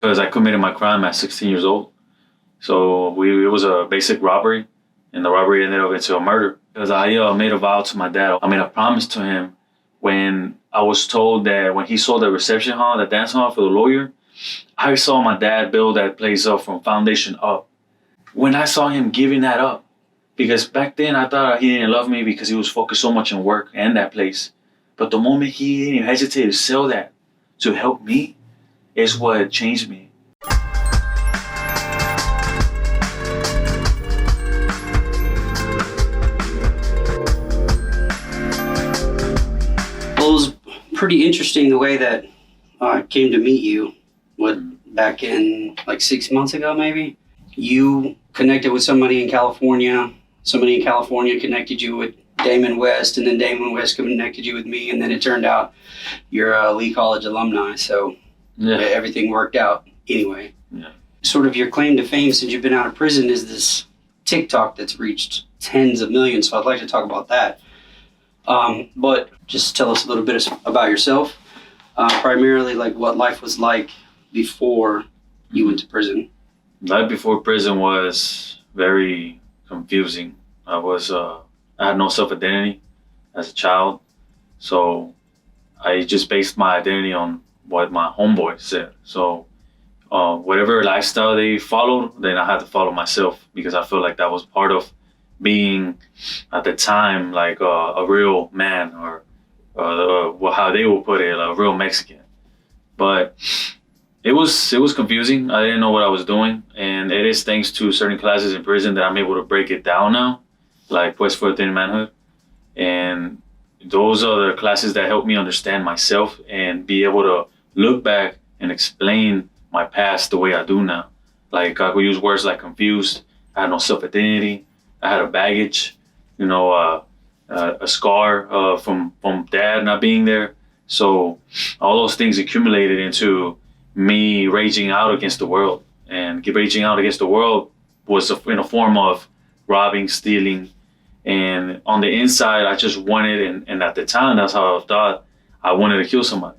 because I committed my crime at 16 years old. So it was a basic robbery, and the robbery ended up into a murder. Because I made a vow to my dad. I made a promise to him when I was told that when he sold the reception hall, the dance hall for the lawyer, I saw my dad build that place up from foundation up. When I saw him giving that up, because back then I thought he didn't love me because he was focused so much on work and that place. But the moment he didn't hesitate to sell that to help me is what changed me. Well, it was pretty interesting the way that I came to meet you. Back in like 6 months ago, maybe? You connected with somebody in California. Somebody in California connected you with Damon West, and then Damon West connected you with me, and then it turned out you're a Lee College alumni, so everything worked out anyway. Yeah. Sort of your claim to fame since you've been out of prison is this TikTok that's reached tens of millions, so I'd like to talk about that. But just tell us a little bit about yourself, primarily like what life was like before you went to prison. Life before prison was very confusing. I had no self-identity as a child, so I just based my identity on what my homeboys said. So whatever lifestyle they followed, then I had to follow myself, because I feel like that was part of being at the time like a real man, or how they would put it, a real Mexican. But it was confusing. I didn't know what I was doing, and it is thanks to certain classes in prison that I'm able to break it down now, like Pues Fuerte en Manhood. And those are the classes that help me understand myself and be able to look back and explain my past the way I do now. Like I could use words like confused. I had no self-identity. I had a baggage, a scar from dad not being there. So all those things accumulated into me raging out against the world. And raging out against the world was in a form of robbing, stealing. And on the inside, I just wanted, and at the time, that's how I thought, I wanted to kill somebody.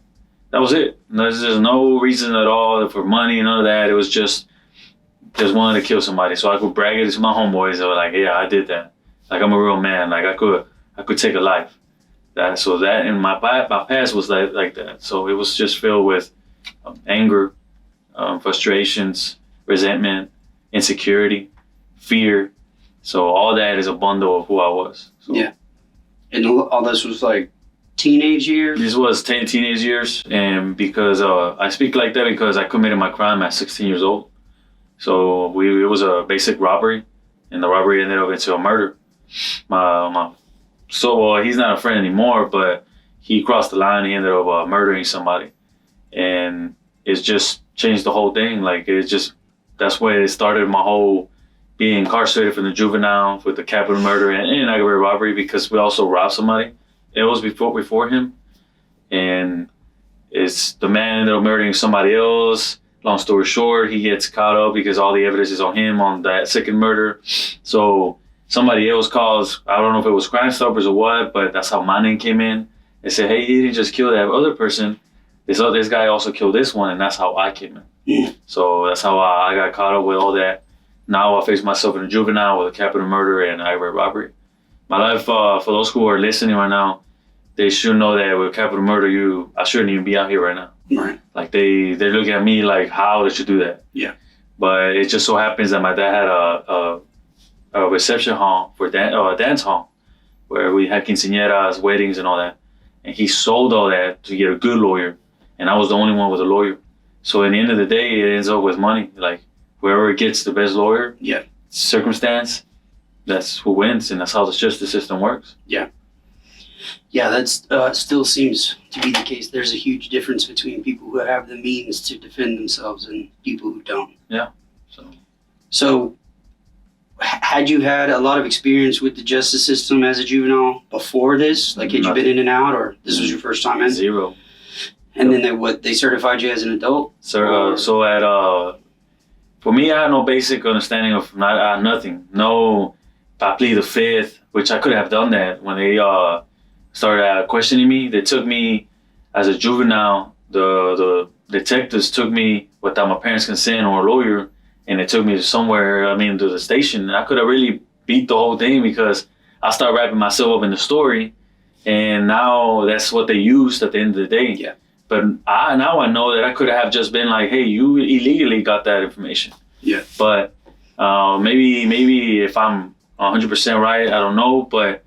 That was it. There's no reason at all for money, none of that. It was just wanted to kill somebody. So I could brag it to my homeboys. They were like, yeah, I did that. Like, I'm a real man. Like, I could take a life. That and my past was like that. So it was just filled with anger, frustrations, resentment, insecurity, fear. So all that is a bundle of who I was. So, yeah. And all this was like teenage years? This was teenage years. And because I speak like that because I committed my crime at 16 years old. So it was a basic robbery, and the robbery ended up into a murder. He's not a friend anymore, but he crossed the line. He ended up murdering somebody. And it's just changed the whole thing. Like, that's where it started my whole being incarcerated from the juvenile with the capital murder and aggravated robbery, because we also robbed somebody. It was before him. And it's the man ended up murdering somebody else. Long story short, he gets caught up because all the evidence is on him on that second murder. So somebody else calls, I don't know if it was Crime Stoppers or what, but that's how my name came in. They said, hey, he didn't just kill that other person. This guy also killed this one, and that's how I came in. Yeah. So that's how I got caught up with all that. Now I face myself in a juvenile with a capital murder and aggravated robbery. My life, for those who are listening right now, they should know that with capital murder, I shouldn't even be out here right now. Right. Like they're looking at me like, how did you do that? Yeah. But it just so happens that my dad had a reception hall for a dance hall where we had quinceañeras, weddings, and all that. And he sold all that to get a good lawyer, and I was the only one with a lawyer. So at the end of the day, it ends up with money. Like whoever gets the best lawyer, circumstance, that's who wins, and that's how the justice system works. Yeah. Yeah, that's still seems to be the case. There's a huge difference between people who have the means to defend themselves and people who don't. Yeah. So had you had a lot of experience with the justice system as a juvenile before this? Like, had you been in and out, or this was your first time in? Zero. And then they certified you as an adult? So for me, I had no basic understanding of nothing. No, I plead the fifth, which I could have done that when they started questioning me. They took me as a juvenile. The detectives took me without my parents' consent or a lawyer, and they took me to somewhere, to the station. And I could have really beat the whole thing because I started wrapping myself up in the story, and now that's what they used at the end of the day. Yeah. But now I know that I could have just been like, hey, you illegally got that information. Yeah. But maybe if I'm 100% right, I don't know. But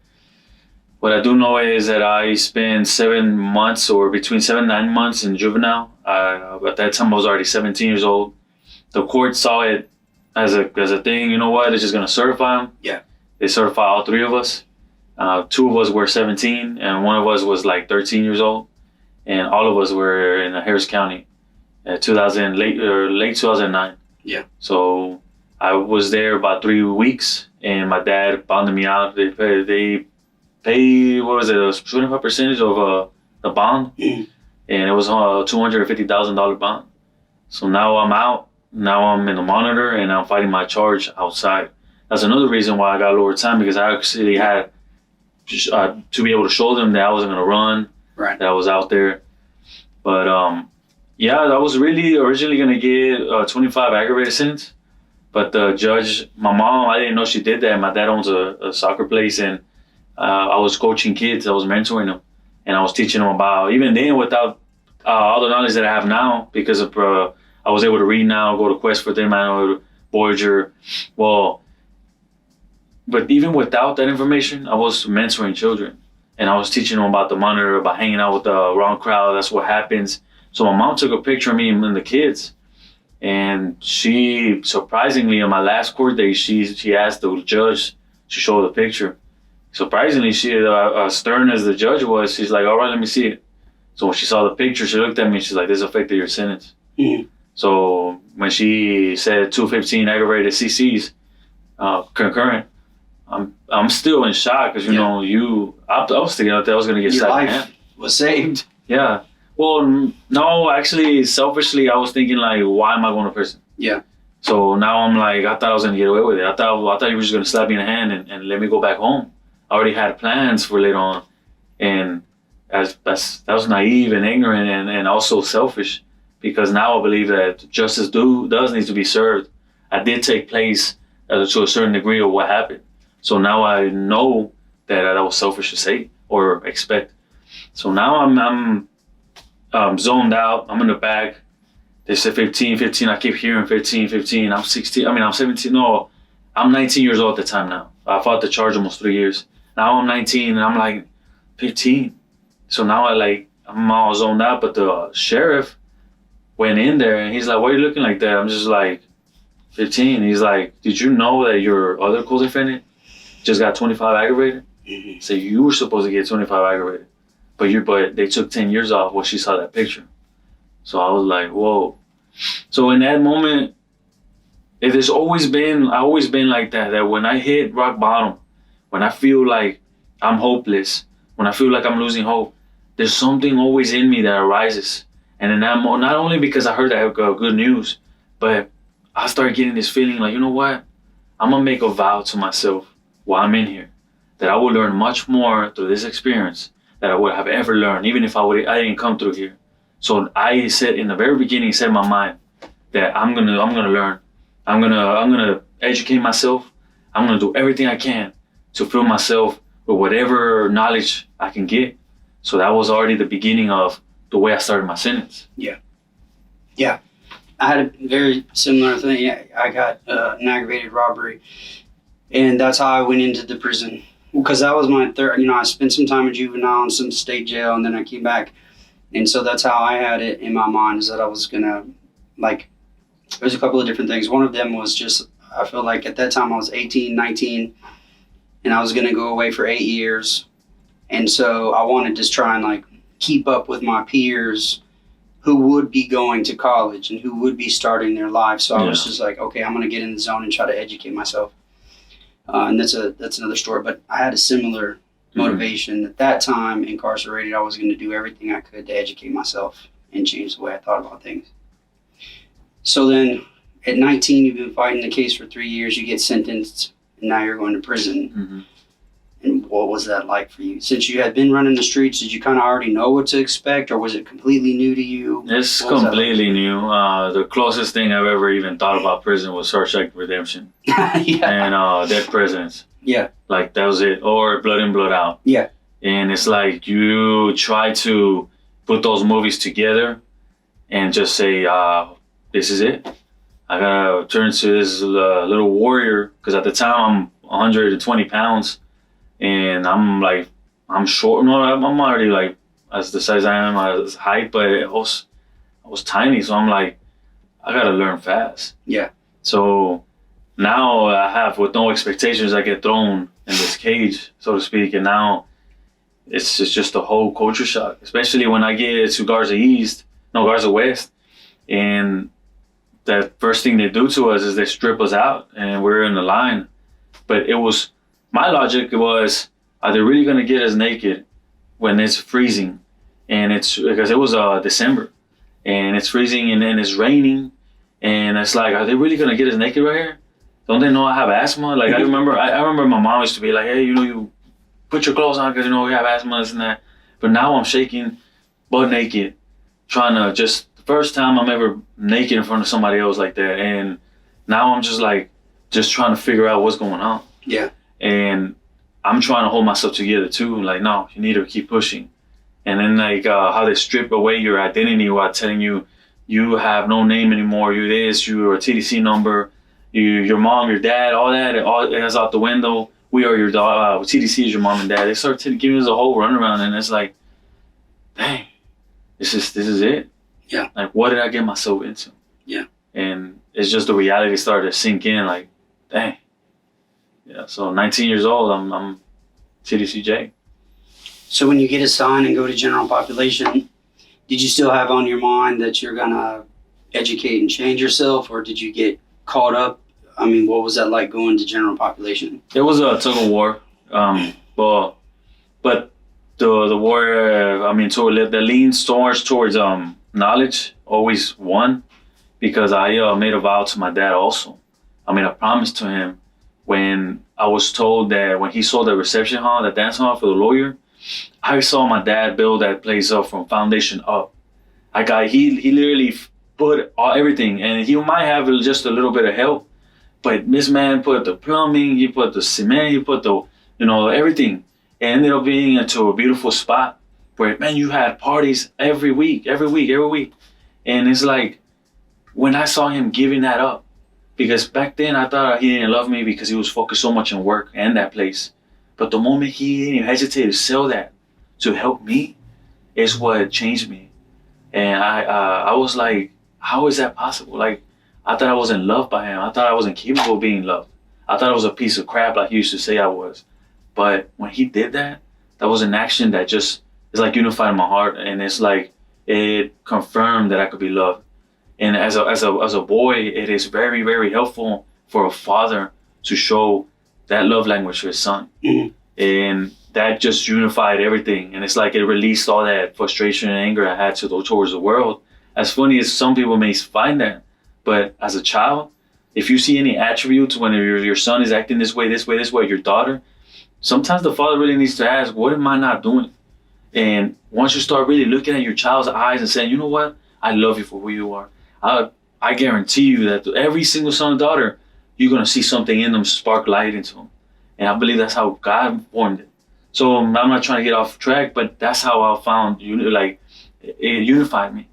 what I do know is that I spent 7 months or between 7 and 9 months in juvenile. At that time, I was already 17 years old. The court saw it as a thing. You know what? They're just going to certify him. Yeah. They certified all 3 of us. 2 of us were 17, and 1 of us was like 13 years old. And all of us were in Harris County at late 2009. Yeah. So I was there about 3 weeks, and my dad bonded me out. They paid what was it, a 25% of the bond, and it was a $250,000 bond. So now I'm out. Now I'm in the monitor, and I'm fighting my charge outside. That's another reason why I got lower time, because I actually had to be able to show them that I wasn't going to run. Right. That I was out there. But yeah, I was really originally going to get 25 aggravated sentence. But the judge, my mom, I didn't know she did that. My dad owns a soccer place, and I was coaching kids. I was mentoring them, and I was teaching them about, even then without all the knowledge that I have now, because of I was able to read now, go to Quest for them, I know Voyager. Well, but even without that information, I was mentoring children. And I was teaching them about the monitor, about hanging out with the wrong crowd. That's what happens. So my mom took a picture of me and the kids. And she, surprisingly, on my last court day, she asked the judge to show the picture. Surprisingly, she, as stern as the judge was, she's like, all right, let me see it. So when she saw the picture, she looked at me and she's like, this affected your sentence. Mm-hmm. So when she said 215 aggravated CCs, concurrent, I'm still in shock because, I was thinking that I was going to get slapped in the hand. Was saved. Yeah. Well, no, actually, selfishly, I was thinking, like, why am I going to prison? Yeah. So now I'm like, I thought I was going to get away with it. I thought you were just going to slap me in the hand and let me go back home. I already had plans for later on. And that was naive and ignorant and also selfish, because now I believe that justice does need to be served. I did take place to a certain degree of what happened. So now I know that was selfish to say or expect. So now I'm zoned out. I'm in the back. They said 15. I keep hearing 15. I'm 16. I'm 17. No, I'm 19 years old at the time now. I fought the charge almost 3 years. Now I'm 19 and I'm like 15. So now I'm all zoned out. But the sheriff went in there and he's like, why are you looking like that? I'm just like, 15. He's like, did you know that your other co-defendant just got 25 aggravated? Mm-hmm. So you were supposed to get 25 aggravated. But they took 10 years off when she saw that picture. So I was like, whoa. So in that moment, I've always been like that when I hit rock bottom, when I feel like I'm hopeless, when I feel like I'm losing hope, there's something always in me that arises. And then not only because I heard that I have good news, but I started getting this feeling like, you know what? I'm going to make a vow to myself while I'm in here, that I will learn much more through this experience that I would have ever learned, even if I didn't come through here. So I said in the very beginning, set in my mind that I'm gonna learn. I'm gonna educate myself. I'm gonna do everything I can to fill myself with whatever knowledge I can get. So that was already the beginning of the way I started my sentence. Yeah. I had a very similar thing. I got an aggravated robbery, and that's how I went into the prison. Because that was my third, I spent some time in juvenile and some state jail, and then I came back. And so that's how I had it in my mind, is that I was going to, there's a couple of different things. One of them was just, I feel like at that time I was 18, 19, and I was going to go away for 8 years. And so I wanted to try and keep up with my peers who would be going to college and who would be starting their lives. So I was just like, okay, I'm going to get in the zone and try to educate myself. And that's another story. But I had a similar motivation. At that time, incarcerated, I was going to do everything I could to educate myself and change the way I thought about things. So then at 19, you've been fighting the case for 3 years. You get sentenced, and now you're going to prison. Mm-hmm. And what was that like for you? Since you had been running the streets, did you kind of already know what to expect, or was it completely new to you? It's completely new. The closest thing I've ever even thought about prison was Shawshank Redemption. And Dead Presidents. Yeah. Like, that was it. Or Blood In, Blood Out. Yeah. And it's like you try to put those movies together and just say, this is it. I gotta turn to this little warrior, because at the time I'm 120 pounds and I'm short. No, I'm already like as the size I am as height, but I was tiny. So I'm like, I gotta learn fast. Yeah. So now I have, with no expectations, I get thrown in this cage, so to speak. And now it's just a whole culture shock, especially when I get to Garza West. And that first thing they do to us is they strip us out and we're in the line. But my logic was, are they really going to get us naked when it's freezing? And it's because it was December and it's freezing and then it's raining. And it's like, are they really going to get us naked right here? Don't they know I have asthma? Like, I remember my mom used to be like, hey, you put your clothes on because we have asthma, this and that. But now I'm shaking, butt naked, trying to first time I'm ever naked in front of somebody else like that. And now I'm just trying to figure out what's going on. Yeah. And I'm trying to hold myself together too. Like, no, you need to keep pushing. And then how they strip away your identity while telling you, you have no name anymore. You this, you're a TDC number, your mom, your dad, all that, it has out the window. We are your dog. TDC is your mom and dad. They start giving us a whole runaround, and it's like, dang, this is it. Yeah. Like, what did I get myself into? Yeah. And it's just the reality started to sink in. Like, dang. Yeah. So 19 years old, I'm TDCJ. So when you get assigned and go to general population, did you still have on your mind that you're gonna educate and change yourself, or did you get caught up? I mean, what was that like going to general population? It was a tug of war. But the war, the leans towards knowledge always won, because I made a vow to my dad also. I made a promise to him when I was told that when he sold the reception hall, the dance hall for the lawyer, I saw my dad build that place up from foundation up. He literally put everything, and he might have just a little bit of help, but this man put the plumbing, he put the cement, he put the, everything. It ended up being into a beautiful spot where, man, you had parties every week. And it's like, when I saw him giving that up, because back then I thought he didn't love me because he was focused so much on work and that place. But the moment he didn't hesitate to sell that to help me is what changed me. And I was like, how is that possible? Like, I thought I wasn't loved by him. I thought I wasn't capable of being loved. I thought I was a piece of crap like he used to say I was. But when he did that, that was an action that just is like unified my heart. And it's like, it confirmed that I could be loved. And as a boy, it is very, very helpful for a father to show that love language to his son. Mm-hmm. And that just unified everything. And it's like it released all that frustration and anger I had towards the world. As funny as some people may find that, but as a child, if you see any attributes when your son is acting this way, your daughter, sometimes the father really needs to ask, what am I not doing? And once you start really looking at your child's eyes and saying, you know what? I love you for who you are. I guarantee you that every single son and daughter, you're going to see something in them spark light into them. And I believe that's how God formed it. So I'm not trying to get off track, but that's how I found, it unified me.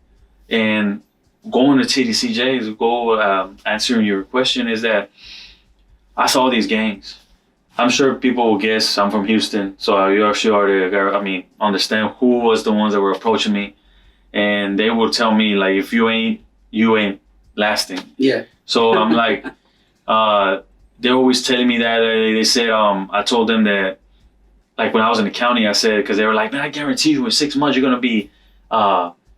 And going to TDCJ, answering your question, is that I saw these gangs. I'm sure people will guess I'm from Houston, so you actually already, understand who was the ones that were approaching me. And they will tell me, like, if you ain't lasting. Yeah. So I'm like, they're always telling me that. They said, I told them that, like, when I was in the county, I said, because they were like, man, I guarantee you in 6 months you're going to be,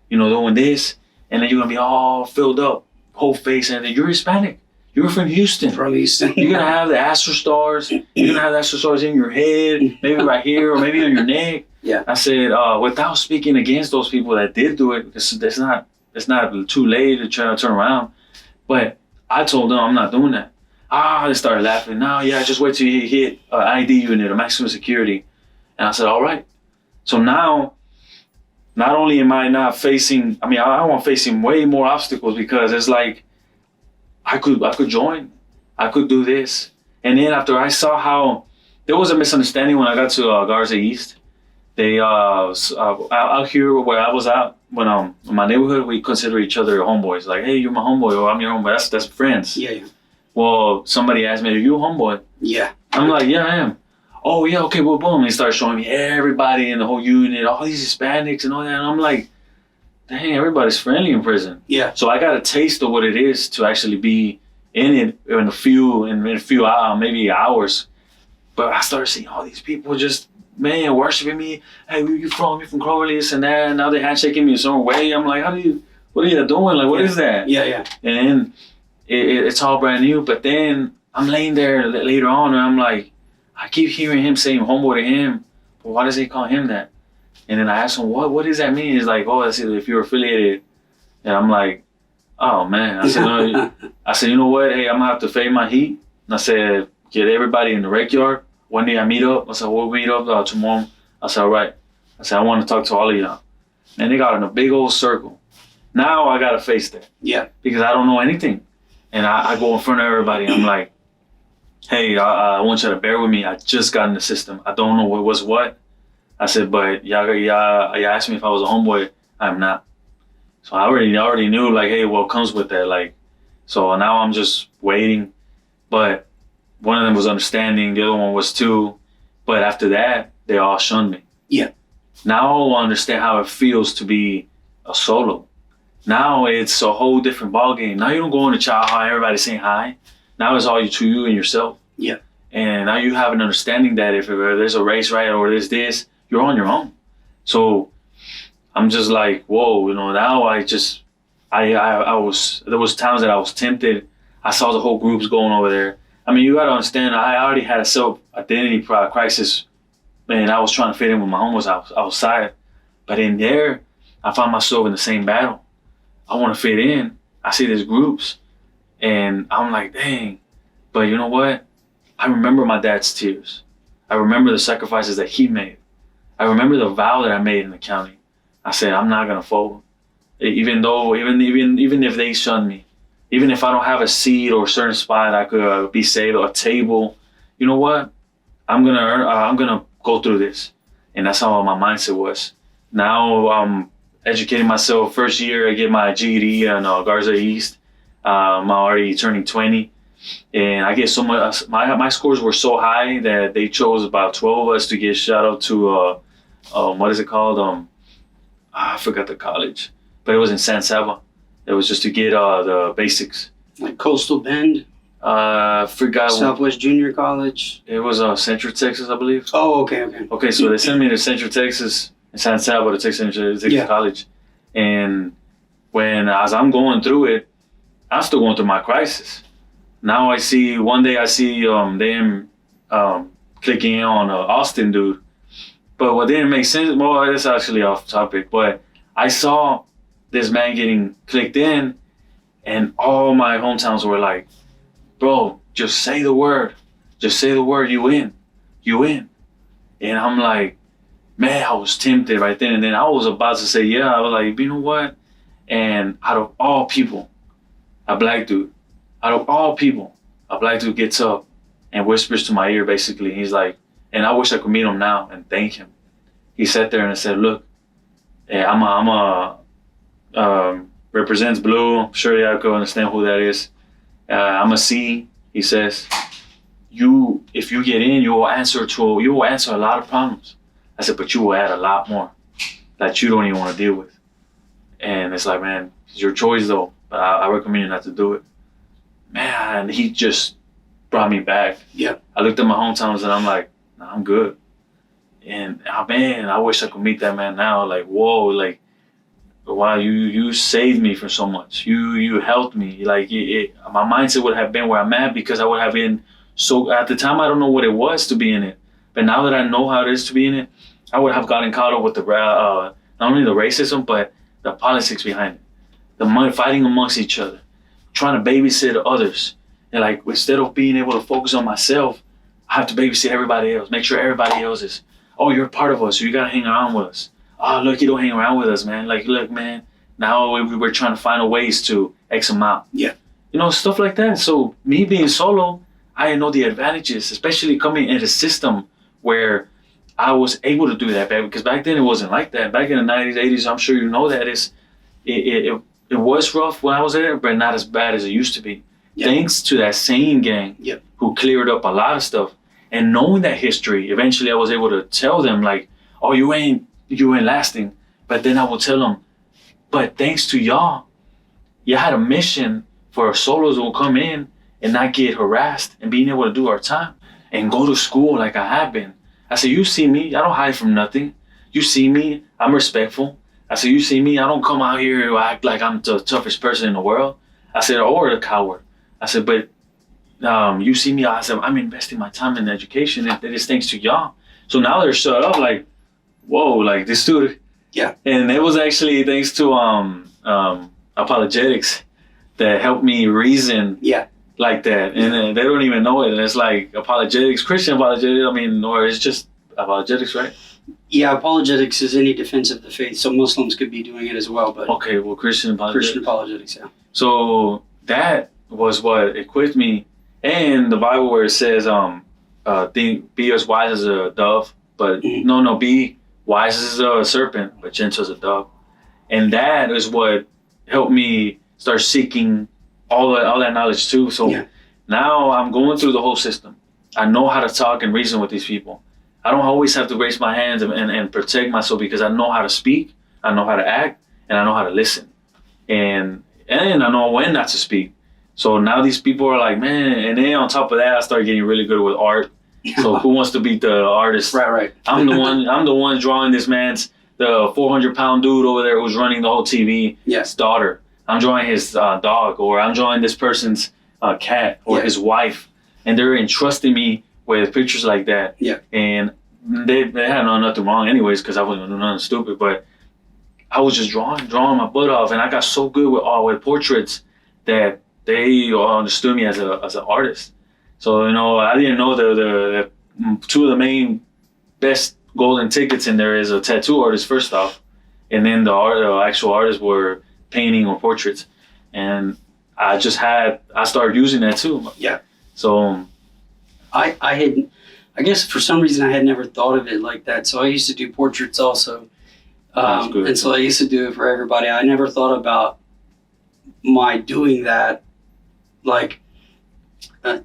doing this. And then you're going to be all filled up, whole face. And then you're Hispanic. You're from Houston. You're going to have the Astro Stars. You're going to have the Astro Stars in your head, maybe right here, or maybe on your neck. Yeah. I said, without speaking against those people that did do it, it's not too late to try to turn around. But I told them I'm not doing that. They started laughing. No, yeah, just wait till you hit ID unit or maximum security. And I said, all right. So now, not only am I not facing, I'm facing way more obstacles because it's like, I could join. I could do this. And then after I saw how, there was a misunderstanding when I got to Garza East. They, out here where I was at, when in my neighborhood, we consider each other homeboys. Like, hey, you're my homeboy, or I'm your homeboy. That's friends. Yeah. Well, somebody asked me, are you a homeboy? Yeah. I'm like, yeah, I am. Oh, yeah, okay, well, boom. They start showing me everybody in the whole unit, all these Hispanics and all that. And I'm like, dang, everybody's friendly in prison. Yeah. So I got a taste of what it is to actually be in it in a few maybe hours. But I started seeing all these people just, man, worshiping me. Hey, where you from? You from Cloverleaf, this and that. And now they're handshaking me a certain way. I'm like, what are you doing? Like, what is that? Yeah. And then it's all brand new. But then I'm laying there later on and I'm like, I keep hearing him saying homeboy to him. But why does he call him that? And then I asked him, what does that mean? He's like, oh, that's if you're affiliated. And I'm like, oh, man. I said, you know what? Hey, I'm going to have to fade my heat. And I said, get everybody in the rec yard. One day I meet up. I said, we'll meet up tomorrow. I said, all right. I said, I want to talk to all of y'all. And they got in a big old circle. Now I got to face that. Yeah. Because I don't know anything. And I go in front of everybody. I'm like, hey, I want you to bear with me. I just got in the system. I don't know what was what. I said, but y'all asked me if I was a homeboy. I'm not. So I already knew, like, hey, what comes with that? Like, so now I'm just waiting. But one of them was understanding. The other one was too. But after that, they all shunned me. Yeah. Now I understand how it feels to be a solo. Now it's a whole different ballgame. Now you don't go in the chow hall, everybody saying hi. Now it's all you and yourself. Yeah. And now you have an understanding that if there's a race riot or there's this, you're on your own. So I'm just like, whoa, now I was, there was times that I was tempted. I saw the whole groups going over there. You got to understand, I already had a self-identity crisis. Man, I was trying to fit in with my homies outside. But in there, I found myself in the same battle. I want to fit in. I see these groups. And I'm like, dang. But you know what? I remember my dad's tears. I remember the sacrifices that he made. I remember the vow that I made in the county. I said, I'm not going to fold. Even if they shun me. Even if I don't have a seat or a certain spot I could be saved or a table. You know what? I'm gonna go through this. And that's how my mindset was. Now I'm educating myself. First year I get my GED in Garza East. I'm already turning 20. And I get so much, my scores were so high that they chose about 12 of us to get shot up to, what is it called? I forgot the college, but it was in San Saba. It was just to get the basics. Like Coastal Bend? Forgot. Southwest Junior College? It was Central Texas, I believe. Oh, okay. Okay, so they sent me to Central Texas in San Saba to take Central Texas College. And as I'm going through it, I'm still going through my crisis. Now one day I see them clicking in on Austin dude. But what didn't make sense, well, it's actually off topic, but I saw this man getting clicked in and all my hometowns were like, bro, just say the word. Just say the word, you in. And I'm like, man, I was tempted right then. And then I was about to say, yeah, I was like, you know what? And out of all people, a black dude gets up and whispers to my ear, basically. He's like, and I wish I could meet him now and thank him. He sat there and said, look, hey, represents blue. I'm sure y'all can understand who that is. I'm a C, he says. If you get in, you will answer a lot of problems. I said, but you will add a lot more that you don't even want to deal with. And it's like, man, it's your choice though, but I recommend you not to do it. Man, he just brought me back. Yeah. I looked at my hometowns and I'm like, nah, I'm good. And man, I wish I could meet that man now. Like, whoa, like, wow, you saved me from so much. You helped me. Like, my mindset would have been where I'm at because I would have been so, at the time, I don't know what it was to be in it. But now that I know how it is to be in it, I would have gotten caught up with not only the racism, but the politics behind it. The fighting amongst each other, trying to babysit others. And like, instead of being able to focus on myself, I have to babysit everybody else, make sure everybody else is oh, you're a part of us, so you gotta hang around with us. Oh, look, you don't hang around with us, man. Like, look, man, now we're trying to find ways to X them out. Yeah. You know, stuff like that. So me being solo, I didn't know the advantages, especially coming in a system where I was able to do that back, because back then it wasn't like that. Back in the 90s, 80s, I'm sure you know that it was rough when I was there, but not as bad as it used to be. Yeah. Thanks to that same gang who cleared up a lot of stuff. And knowing that history, eventually I was able to tell them, like, oh, you ain't lasting. But then I will tell them, but thanks to y'all had a mission for our solos who will come in and not get harassed and being able to do our time and go to school like I have been. I said, you see me, I don't hide from nothing. You see me, I'm respectful. I said, you see me, I don't come out here and act like I'm the toughest person in the world. I said, or a coward. I said, but you see me, I said, I'm investing my time in education, and it is thanks to y'all. So now they're shut up like, whoa, like this dude. Yeah. And it was actually thanks to apologetics that helped me reason like that. And they don't even know it. And it's like apologetics, Christian apologetics, or it's just apologetics, right? Yeah, apologetics is any defense of the faith. So Muslims could be doing it as well. But okay, well, Christian apologetics, yeah. So that was what equipped me. And the Bible where it says, be as wise as a dove, but be wise as a serpent, but gentle as a dove. And that is what helped me start seeking all that knowledge too. So now I'm going through the whole system. I know how to talk and reason with these people. I don't always have to raise my hands and protect myself, because I know how to speak, I know how to act, and I know how to listen. And I know when not to speak. So now these people are like, man, and then on top of that, I started getting really good with art. So who wants to be the artist? Right. I'm the one drawing this man's, the 400-pound dude over there who's running the whole TV. His daughter. I'm drawing his dog, or I'm drawing this person's cat, or his wife. And they're entrusting me with pictures like that. Yeah. And they had nothing wrong anyways, because I wasn't doing nothing stupid, but I was just drawing my butt off, and I got so good with portraits that they all understood me as an artist. So, I didn't know the two of the main best golden tickets in there is a tattoo artist first off, and then the actual artists were painting or portraits, and I started using that too. Yeah. So I guess for some reason I had never thought of it like that. So I used to do portraits also, and so I used to do it for everybody. I never thought about my doing that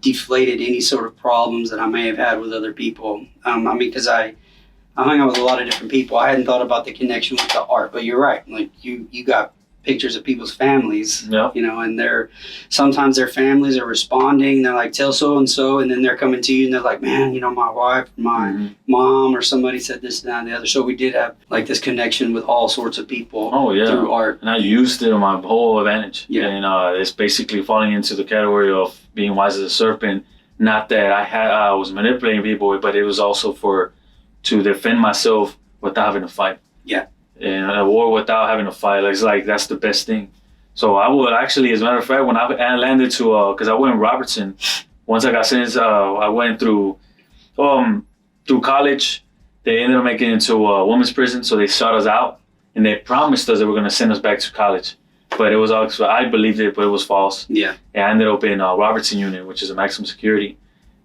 deflated any sort of problems that I may have had with other people. Because I hung out with a lot of different people. I hadn't thought about the connection with the art, but you're right. Like you got pictures of people's families, and sometimes their families are responding. They're like, tell so-and-so, and then they're coming to you and they're like, man, my wife, my mom, or somebody said this, that, and the other. So we did have this connection with all sorts of people through art. And I used it on my whole advantage. Yeah. And it's basically falling into the category of being wise as a serpent. Not that I was manipulating people, but it was also to defend myself without having to fight. Yeah. And a war without having to fight, it's like that's the best thing. So I would actually, as a matter of fact, when I landed because I went in Robertson, once I got sentenced, I went through college. They ended up making it into a women's prison, so they shot us out, and they promised us they were going to send us back to college. But it was I believed it, but it was false. Yeah. And I ended up in Robertson unit, which is a maximum security.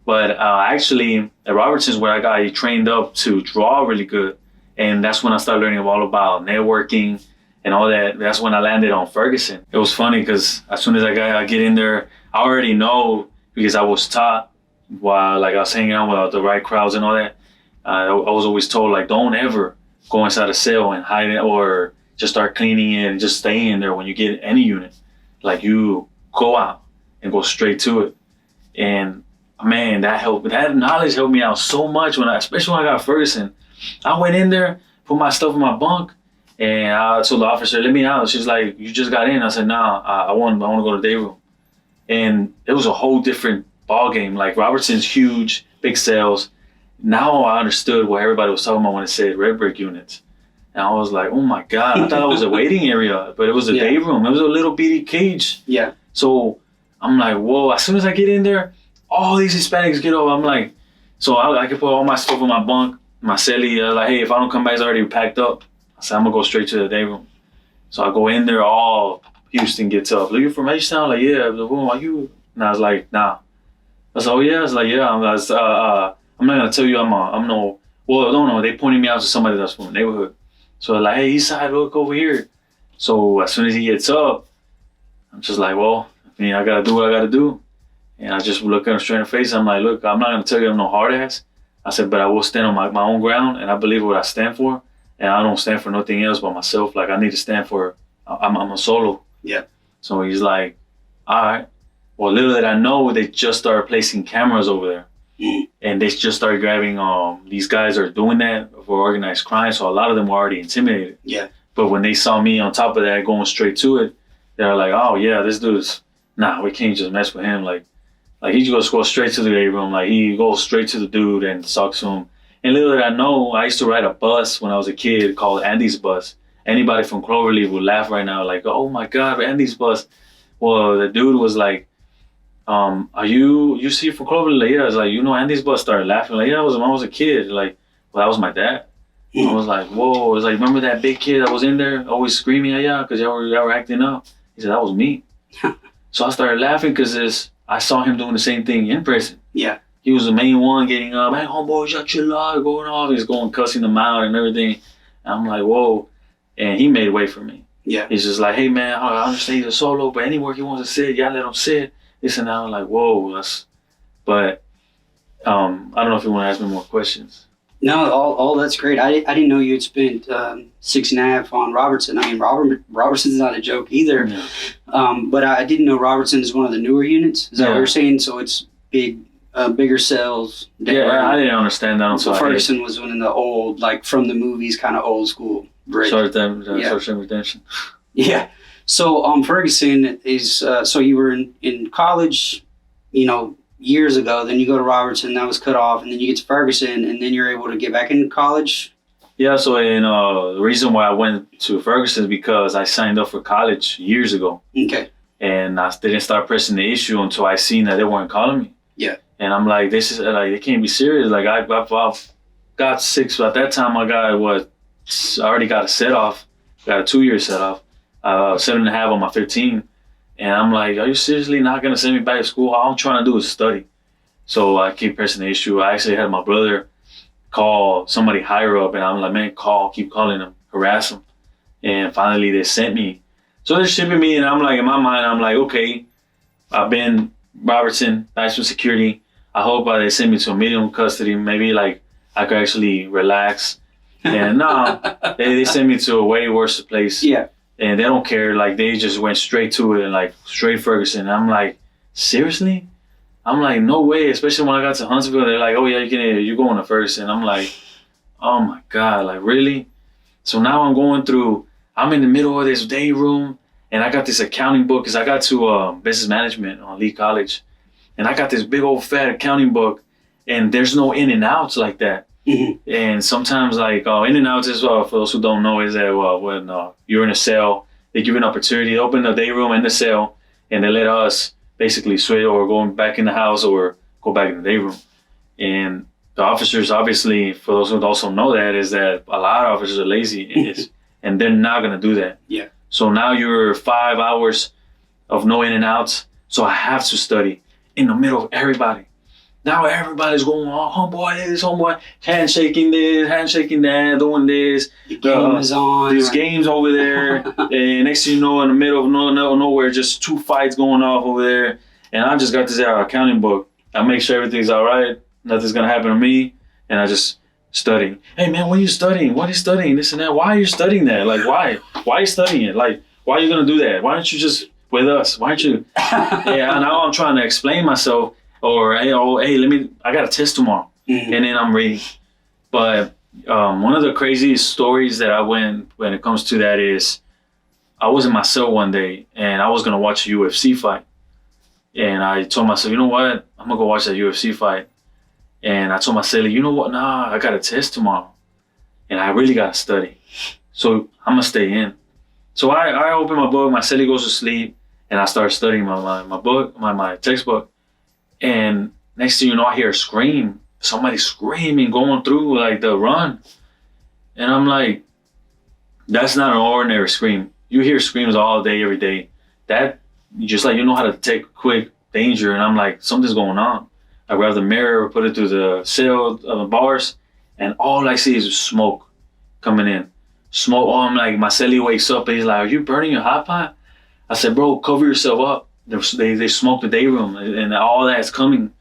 But actually, at Robertson's where I got trained up to draw really good. And that's when I started learning all about networking and all that. That's when I landed on Ferguson. It was funny because as soon as I get in there, I already know, because I was taught while I was hanging out with the right crowds and all that. I was always told, don't ever go inside a cell and hide it, or just start cleaning it and just stay in there when you get any unit. You go out and go straight to it. And man, that helped. That knowledge helped me out so much especially when I got Ferguson. I went in there, put my stuff in my bunk, and I told the officer, let me out. She's like, you just got in. I said, nah, I want to go to the day room. And it was a whole different ball game. Robertson's huge, big cells. Now I understood what everybody was talking about when it said red brick units. And I was like, oh my God, I thought it was a waiting area, but it was a day room. It was a little bitty cage. Yeah. So I'm like, whoa, as soon as I get in there, all these Hispanics get over. I'm like, so I can put all my stuff in my bunk. my celly, like, hey, if I don't come back, it's already packed up. I said, I'm gonna go straight to the day room. So I go in there, all Houston gets up. Look, you from H-Town? Like, yeah. Like, well, are you? And I was like, nah. I was like, oh yeah. I was like, yeah. I'm not gonna tell you I'm no. Well, no. They pointed me out to somebody that's from the neighborhood. So like, hey, Eastside, look over here. So as soon as he gets up, I'm just like, well, I mean, I gotta do what I gotta do. And I just look at him straight in the face. I'm like, look, I'm not gonna tell you I'm no hard ass. I said, but I will stand on my own ground, and I believe what I stand for. And I don't stand for nothing else but myself. Like, I need to stand for, I'm a solo. Yeah. So he's like, all right. Well, little did I know, they just started placing cameras over there. And they just started grabbing, these guys are doing that for organized crime. So a lot of them were already intimidated. Yeah. But when they saw me on top of that, going straight to it, they're like, oh yeah, this dude's, we can't just mess with him. Like he just goes straight to the day room. Like, he goes straight to the dude and talks to him. And little did I know, I used to ride a bus when I was a kid called Andy's Bus. Anybody from Cloverleaf would laugh right now, like, oh my God, Andy's Bus. Well, the dude was like, are you see from Cloverleaf? Like, yeah. I was like, Andy's Bus. Started laughing. Like, yeah, when I was a kid. Like, well, that was my dad. I was like, whoa. I was like, remember that big kid that was in there always screaming, yeah, because y'all were acting up? He said, that was me. So I started laughing because I saw him doing the same thing in prison. Yeah. He was the main one getting up, hey, homeboy, shut your lie, going off. He's going cussing them out and everything. And I'm like, whoa. And he made way for me. Yeah. He's just like, hey, man, I understand he's a solo, but anywhere he wants to sit, y'all let him sit. This and that. I'm like, whoa. But I don't know if you want to ask me more questions. No, all that's great. I didn't know you had spent 6.5 on Robertson. I mean, Robertson's not a joke either. Yeah. But I didn't know Robertson is one of the newer units. Is that what Yeah. you're saying? So it's bigger cells. Yeah, I didn't understand that until Ferguson was one of the old, like from the movies, kind of old school. Short redemption. Yeah. So Ferguson is, so you were in college, years ago, then you go to Robertson, that was cut off, and then you get to Ferguson, and then you're able to get back in college? Yeah, so the reason why I went to Ferguson is because I signed up for college years ago. Okay. And I didn't start pressing the issue until I seen that they weren't calling me. Yeah. And I'm like, this is like, they can't be serious. Like, I've got 6, at that time I already got a set off, got a 2-year set off, 7.5 on my 15. And I'm like, are you seriously not going to send me back to school? All I'm trying to do is study. So I keep pressing the issue. I actually had my brother call somebody higher up, and I'm like, man, keep calling them, harass them. And finally they sent me. So they're shipping me, and I'm like, in my mind, I'm like, okay, I've been Robertson, maximum security. I hope they send me to a medium custody. Maybe like I could actually relax. And no, they sent me to a way worse place. Yeah. And they don't care. Like, they just went straight to it and like straight Ferguson. And I'm like, seriously? I'm like, no way. Especially when I got to Huntsville, they're like, oh yeah, you're going to Ferguson. I'm like, oh my God, like really? So now I'm in the middle of this day room, and I got this accounting book because I got to business management on Lee College. And I got this big old fat accounting book, and there's no in and outs like that. Mm-hmm. And sometimes like in and outs is, for those who don't know, is that when you're in a cell, they give you an opportunity to open the day room and the cell, and they let us basically switch or go back in the house or go back in the day room. And the officers, obviously, for those who also know that, is that a lot of officers are lazy and they're not going to do that. Yeah. So now you're 5 hours of no in and outs. So I have to study in the middle of everybody. Now everybody's going, oh, homeboy this, homeboy, handshaking this, handshaking that, doing this. The game is on. There's games over there. And next thing you know, in the middle of nowhere, just 2 fights going off over there. And I just got this accounting book. I make sure everything's all right. Nothing's going to happen to me. And I just study. Hey, man, what are you studying? What are you studying? This and that. Why are you studying that? Like, why? Why are you studying it? Like, why are you going to do that? Why aren't you just with us? Why aren't you? Yeah, now I'm trying to explain myself. Or, hey, I got a test tomorrow. Mm-hmm. And then I'm reading. But one of the craziest stories that when it comes to that is, I was in my cell one day and I was going to watch a UFC fight. And I told myself, you know what? I'm going to go watch that UFC fight. And I told myself, you know what? Nah, I got a test tomorrow. And I really got to study. So I'm going to stay in. So I open my book, my celly goes to sleep, and I start studying my book, my textbook. And next thing you know, I hear a scream somebody screaming, going through like the run. And I'm like, that's not an ordinary scream. You hear screams all day, every day. That, just like you know how to detect quick danger. And I'm like, something's going on. I grab the mirror, put it through the cell bars, and all I see is smoke coming in. Smoke. Oh, I'm like, my cellie wakes up and he's like, are you burning your hot pot? I said, bro, cover yourself up. They smoked the day room and all that's coming.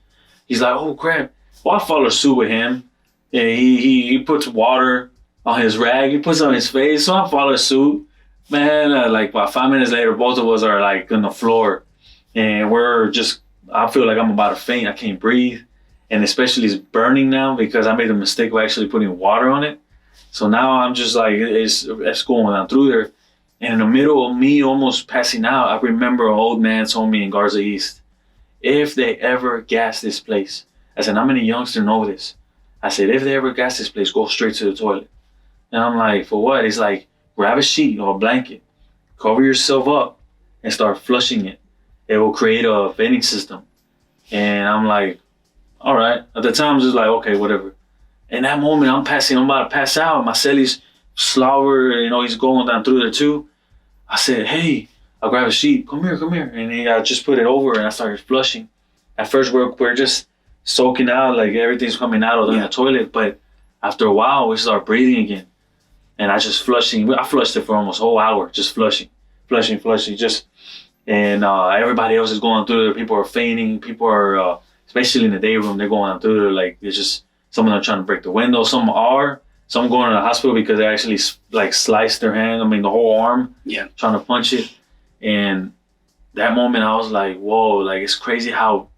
He's like, oh crap. Well, I follow suit with him. And he puts water on his rag. He puts it on his face. So I follow suit. Man, like about 5 minutes later, both of us are like on the floor. And we're just, I feel like I'm about to faint. I can't breathe. And especially it's burning now because I made the mistake of actually putting water on it. So now I'm just like, it's going on through there. And in the middle of me almost passing out, I remember an old man told me in Garza East, if they ever gas this place, I said, how many youngsters know this? I said, if they ever gas this place, go straight to the toilet. And I'm like, for what? He's like, grab a sheet or a blanket, cover yourself up, and start flushing it. It will create a venting system. And I'm like, all right. At the time, I was just like, okay, whatever. In that moment, I'm about to pass out. My cellie's slower, he's going down through there too. I said, hey, I'll grab a sheet. Come here. And I just put it over and I started flushing. At first, we're just soaking out, like everything's coming out of the toilet. But after a while, we start breathing again. And I just flushing. I flushed it for almost a whole hour, just flushing. And everybody else is going through there. People are fainting. People are, especially in the day room, they're going through there. Like, it's just, some of them are trying to break the window. Some going to the hospital because they actually like sliced their hand. The whole arm. Yeah. Trying to punch it. And that moment I was like, whoa, like it's crazy how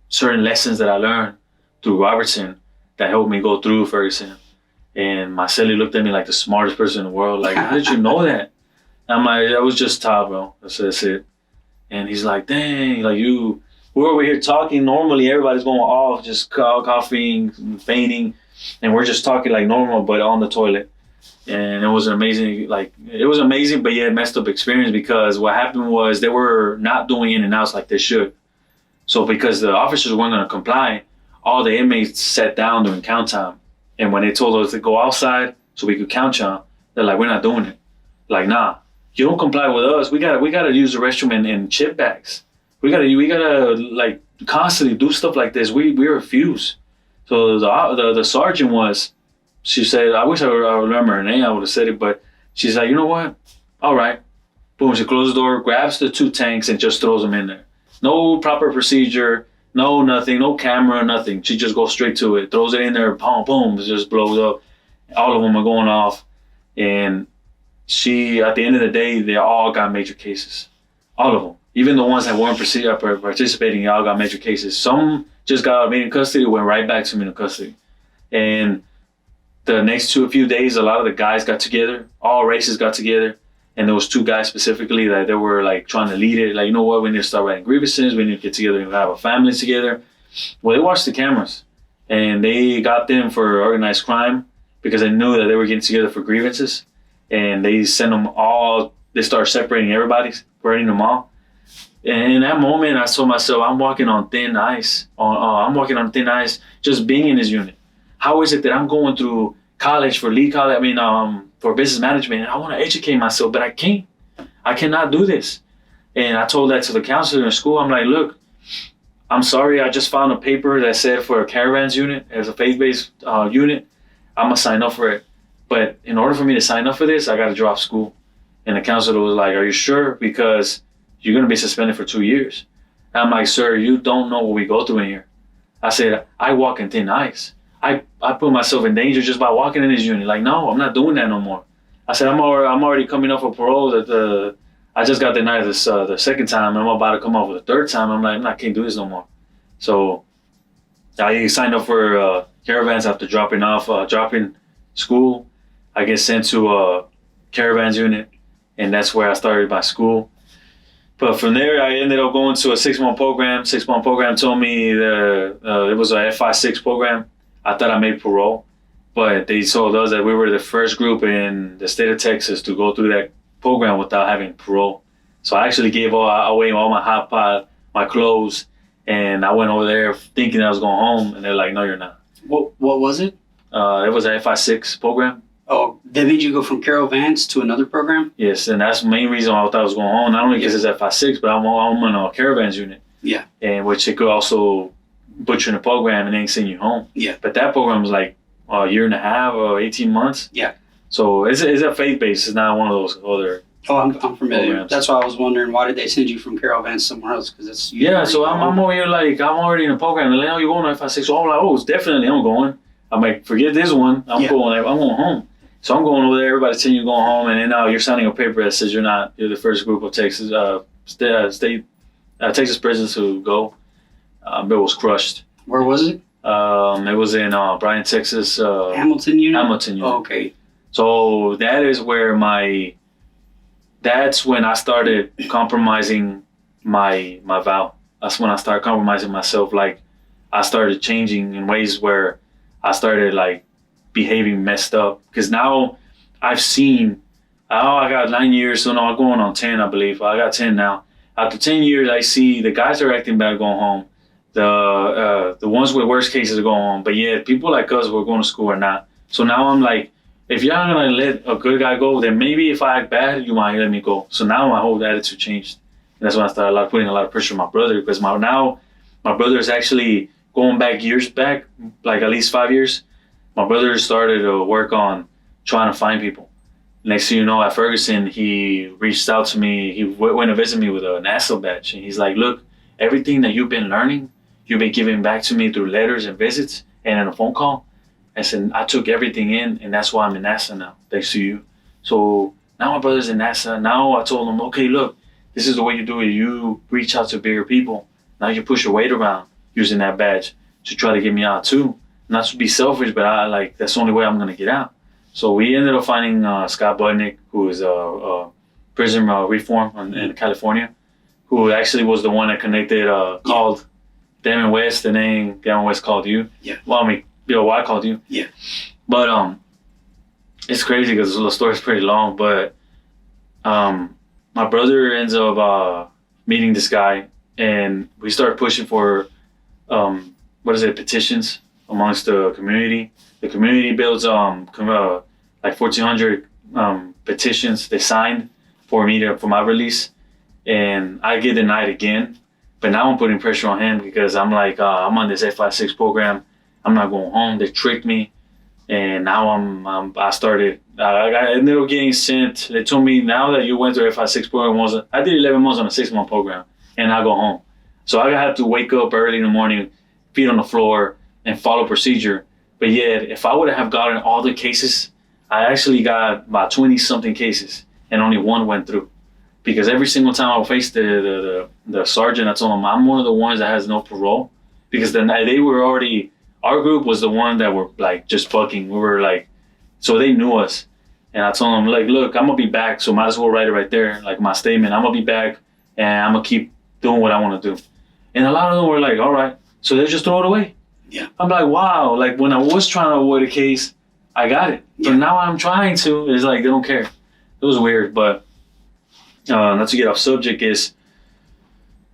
certain lessons that I learned through Robertson that helped me go through Ferguson. And my cellie looked at me like the smartest person in the world. Like, how did you know that? And I'm like, I was just taught, bro. That's it. And he's like, dang, like we're over here talking normally. Everybody's going off, just coughing, fainting. And we're just talking like normal, but on the toilet. And it was amazing, but yet messed up experience because what happened was they were not doing in and outs like they should. So because the officers weren't going to comply, all the inmates sat down during count time. And when they told us to go outside so we could count y'all, they're like, we're not doing it. Like, nah, you don't comply with us. We gotta use the restroom in chip bags. We gotta like constantly do stuff like this. We refuse. So the sergeant she said, I wish I remember her name, I would have said it, but she's like, you know what? All right. Boom, she closes the door, grabs the 2 tanks and just throws them in there. No proper procedure, no nothing, no camera, nothing. She just goes straight to it, throws it in there, boom, it just blows up. All of them are going off. And at the end of the day, they all got major cases. All of them. Even the ones that weren't participating, they all got major cases. Some just got immediate custody, went right back to immediate custody. And the next few days, a lot of the guys got together, all races got together. And there was 2 guys specifically that they were like trying to lead it. Like, you know what, we need to start writing grievances. We need to get together and have a family together. Well, they watched the cameras and they got them for organized crime because they knew that they were getting together for grievances. And they sent them all, they started separating everybody, separating them all. And in that moment, I told myself, I'm walking on thin ice. Just being in this unit. How is it that I'm going through college for for business management, and I want to educate myself, but I can't. I cannot do this. And I told that to the counselor in school. I'm like, look, I'm sorry. I just found a paper that said for a caravans unit, as a faith-based unit, I'm going to sign up for it. But in order for me to sign up for this, I got to drop school. And the counselor was like, are you sure? Because you're going to be suspended for 2 years. And I'm like, sir, you don't know what we go through in here. I said, I walk in thin ice. I put myself in danger just by walking in this unit. Like, no, I'm not doing that no more. I said, I'm already coming up for parole. I just got denied this the second time, and I'm about to come up with the 3rd time. I'm like, I can't do this no more. So I signed up for caravans after dropping school. I get sent to a caravans unit, and that's where I started my school. But from there, I ended up going to a 6-month program. 6-month program told me it was a F5-6 program. I thought I made parole, but they told us that we were the first group in the state of Texas to go through that program without having parole. So I actually gave away all my hot pot, my clothes, and I went over there thinking I was going home, and they're like, no, you're not. What was it? It was a FI6 program. Oh, they made you go from caravans to another program? Yes, and that's the main reason why I thought I was going home. Not only because it's FI6, but I'm on a caravans unit. Yeah. And which it could also put you in a program and then send you home. Yeah. But that program was like a year and a half or 18 months. Yeah. So it's a faith-based. It's not one of those other. Oh, I'm familiar. Programs. That's why I was wondering, why did they send you from caravans somewhere else? Because it's So I'm over here like I'm already in a program. They're like, oh, you're going to FI6. So I'm like, oh, definitely I'm going. I'm like, forget this one. I'm going home. So I'm going over there. Everybody's telling you going home, and then now you're signing a paper that says you're the first group of Texas Texas prisoners to go. It was crushed. Where was it? It was in Bryan, Texas. Hamilton unit? Hamilton unit. Oh, okay. So that is where that's when I started compromising my vow. That's when I started compromising myself. Like I started changing in ways where I started like behaving messed up. Because now I've seen, I got 9 years, so now I'm going on 10, I believe. I got 10 now. After 10 years, I see the guys are acting bad going home. The ones with worst cases are going home. But yeah, people like us who are going to school are not. So now I'm like, if you're not going to let a good guy go, then maybe if I act bad, you might let me go. So now my whole attitude changed. And that's when I started putting a lot of pressure on my brother, because my brother is actually going back years back, like at least 5 years. My brother started to work on trying to find people. Next thing you know, at Ferguson, he reached out to me. He went to visit me with a NASA badge. And he's like, look, everything that you've been learning, you've been giving back to me through letters and visits and in a phone call. I said, I took everything in, and that's why I'm in NASA now, thanks to you. So now my brother's in NASA. Now I told him, okay, look, this is the way you do it. You reach out to bigger people. Now you push your weight around using that badge to try to get me out too. Not to be selfish, but that's the only way I'm going to get out. So we ended up finding Scott Budnick, who is a prison reform in California, who actually was the one that connected, called Damon West, and then Damon West called you. Yeah. Well, I mean, I called you. Yeah. But it's crazy because the story's pretty long, but my brother ends up meeting this guy, and we start pushing for, petitions amongst the community. The community builds like 1,400 petitions they signed for my release, and I get denied again. But now I'm putting pressure on him because I'm like, I'm on this FI6 program. I'm not going home. They tricked me, and now I ended up getting sent. They told me, now that you went through FI6 program, I did 11 months on a 6-month program, and I go home. So I had to wake up early in the morning, feet on the floor, and follow procedure. But yet, if I would have gotten all the cases, I actually got about 20-something cases, and only one went through. Because every single time I would face the sergeant, I told him, I'm one of the ones that has no parole. Because then they were already, our group was the one that were like just fucking. We were like, so they knew us. And I told them, like, look, I'm going to be back, so might as well write it right there, like my statement. I'm going to be back, and I'm going to keep doing what I want to do. And a lot of them were like, all right. So they just throw it away. Yeah. I'm like, wow. Like, when I was trying to avoid a case, I got it. But now I'm trying to. It's like, they don't care. It was weird, but not to get off subject is,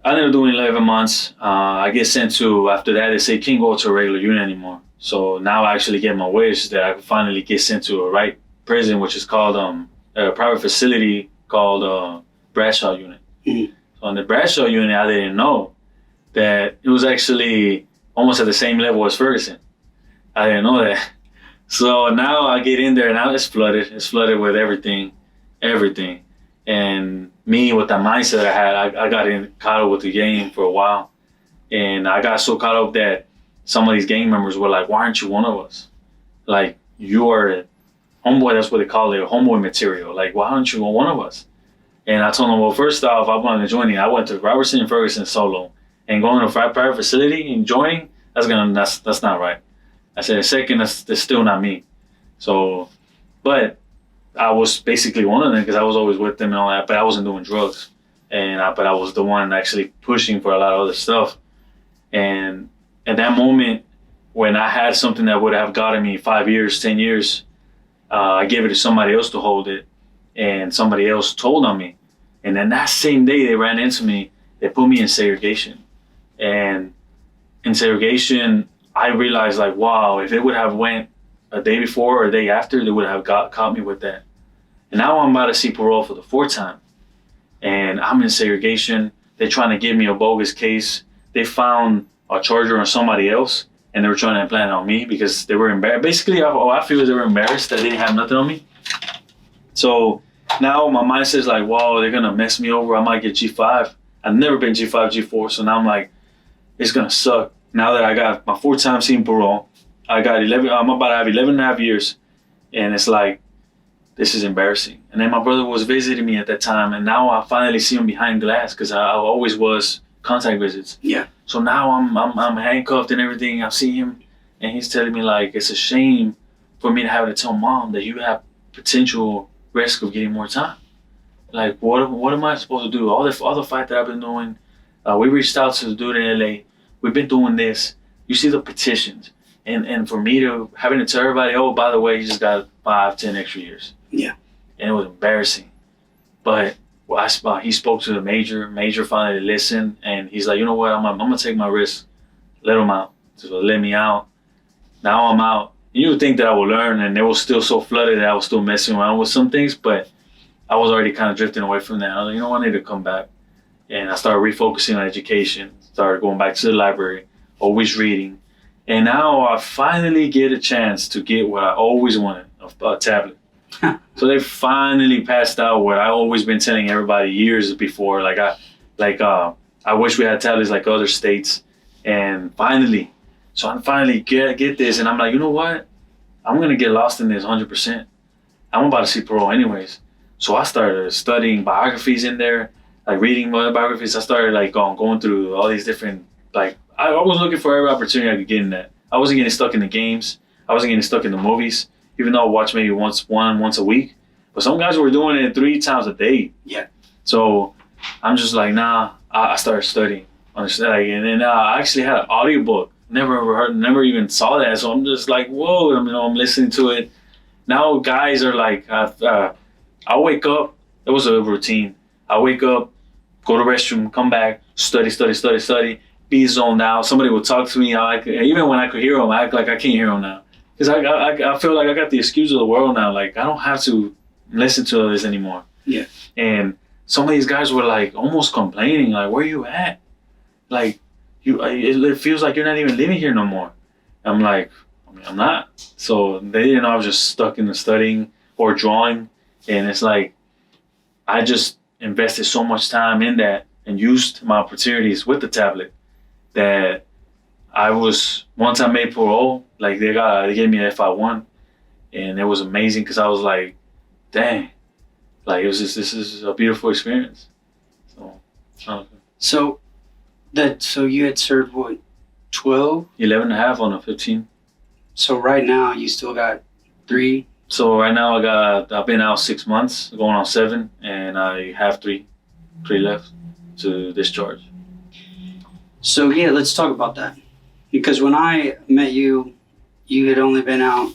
I ended up doing 11 months. I get sent to, after that, they say, can't go to a regular unit anymore. So now I actually get my wish that I can finally get sent to a right prison, which is called a private facility called Bradshaw unit. Mm-hmm. So in the Bradshaw unit, I didn't know that it was actually almost at the same level as Ferguson. I didn't know that. So now I get in there, and now it's flooded. It's flooded with everything. And me, with that mindset I had, I got caught up with the gang for a while. And I got so caught up that some of these gang members were like, why aren't you one of us? Like, you are homeboy, that's what they call it, homeboy material. Like, why aren't you one of us? And I told them, well, first off, I wanted to join you. I went to Robertson and Ferguson solo. And going to a private facility and joining, that's not right. I said, second, that's still not me. So, but I was basically one of them because I was always with them and all that, but I wasn't doing drugs. But I was the one actually pushing for a lot of other stuff. And at that moment, when I had something that would have gotten me 5 years, 10 years, I gave it to somebody else to hold it, and somebody else told on me. And then that same day, they ran into me. They put me in segregation. And in segregation, I realized like, wow, if it would have went a day before or a day after, they would have caught me with that. And now I'm about to see parole for the 4th time. And I'm in segregation. They're trying to give me a bogus case. They found a charger on somebody else, and they were trying to implant it on me because they were embarrassed. Basically, all I feel is they were embarrassed that they didn't have nothing on me. So now my mindset is like, wow, they're going to mess me over. I might get G5. I've never been G5, G4. So now I'm like, it's going to suck. Now that I got my 4th time seeing parole, I'm about to have 11 and a half years. And it's like, this is embarrassing. And then my brother was visiting me at that time, and now I finally see him behind glass because I always was contact visits. Yeah. So now I'm handcuffed and everything. I see him, and he's telling me like it's a shame for me to have to tell mom that you have potential risk of getting more time. Like what am I supposed to do? All the fight that I've been doing, we reached out to the dude in LA. We've been doing this. You see the petitions, and for me to having to tell everybody, oh, by the way, he just got 5, 10 extra years. Yeah. And it was embarrassing. But he spoke to the major finally listened, and he's like, you know what, I'm gonna take my risk, let him out. So let me out. Now I'm out. You would think that I would learn, and they were still so flooded that I was still messing around with some things, but I was already kind of drifting away from that. I was like, you know what, I need to come back. And I started refocusing on education, started going back to the library, always reading. And now I finally get a chance to get what I always wanted, a tablet. So they finally passed out what I always been telling everybody years before. I wish we had tablets like other states. And finally, so I finally get this, and I'm like, you know what? I'm gonna get lost in this 100%. I'm about to see parole anyways. So I started studying biographies in there, like reading other biographies. I started like going through all these different, like I was looking for every opportunity I could get in that. I wasn't getting stuck in the games. I wasn't getting stuck in the movies. Even though I watch maybe once a week, but some guys were doing it 3 times a day. Yeah. So I'm just like, nah. I started studying, and then I actually had an audiobook. Never even saw that. So I'm just like, whoa. I'm listening to it. Now guys are like, I wake up. It was a routine. I wake up, go to the restroom, come back, study, be zoned out. Somebody would talk to me. Even when I could hear them, I act like I can't hear them now. Because I feel like I got the excuse of the world now. Like, I don't have to listen to this anymore. Yeah. And some of these guys were like almost complaining, like, where you at? Like, it feels like you're not even living here no more. I'm like, I'm not. So they didn't know I was just stuck in the studying or drawing. And it's like, I just invested so much time in that and used my opportunities with the tablet that once I made parole, like they gave me an FI1, and it was amazing because I was like, dang, like this is a beautiful experience. So you had served what, 12? 11 and a half on a 15. So right now you still got 3? So right now I've been out 6 months, going on 7, and I have 3 left to discharge. So yeah, let's talk about that. Because when I met you, you had only been out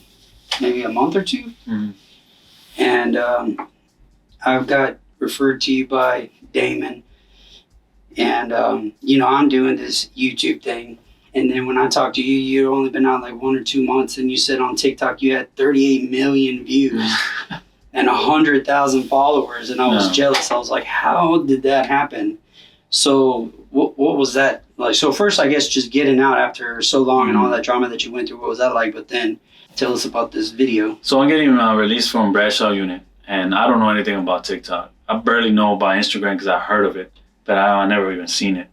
maybe a month or 2. Mm-hmm. And I've got referred to you by Damon. And, I'm doing this YouTube thing. And then when I talked to you, you'd only been out like 1 or 2 months. And you said on TikTok you had 38 million views and 100,000 followers. And I was jealous. I was like, how did that happen? So what was that like? So first, I guess just getting out after so long and all that drama that you went through, what was that like? But then tell us about this video. So I'm getting released from Bradshaw unit, and I don't know anything about TikTok. I barely know about Instagram because I heard of it, but I never even seen it.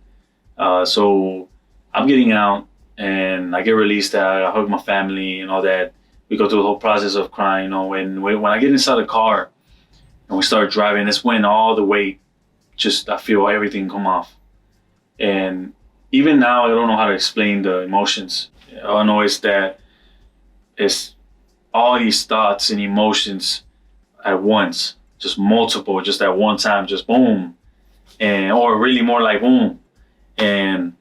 So I'm getting out, and I get released. I hug my family and all that. We go through the whole process of crying. When I get inside the car and we start driving, it's when all the weight, I feel everything come off. And even now, I don't know how to explain the emotions. All I know is that it's all these thoughts and emotions at once, just multiple, just at one time, just boom. Or really more like boom. And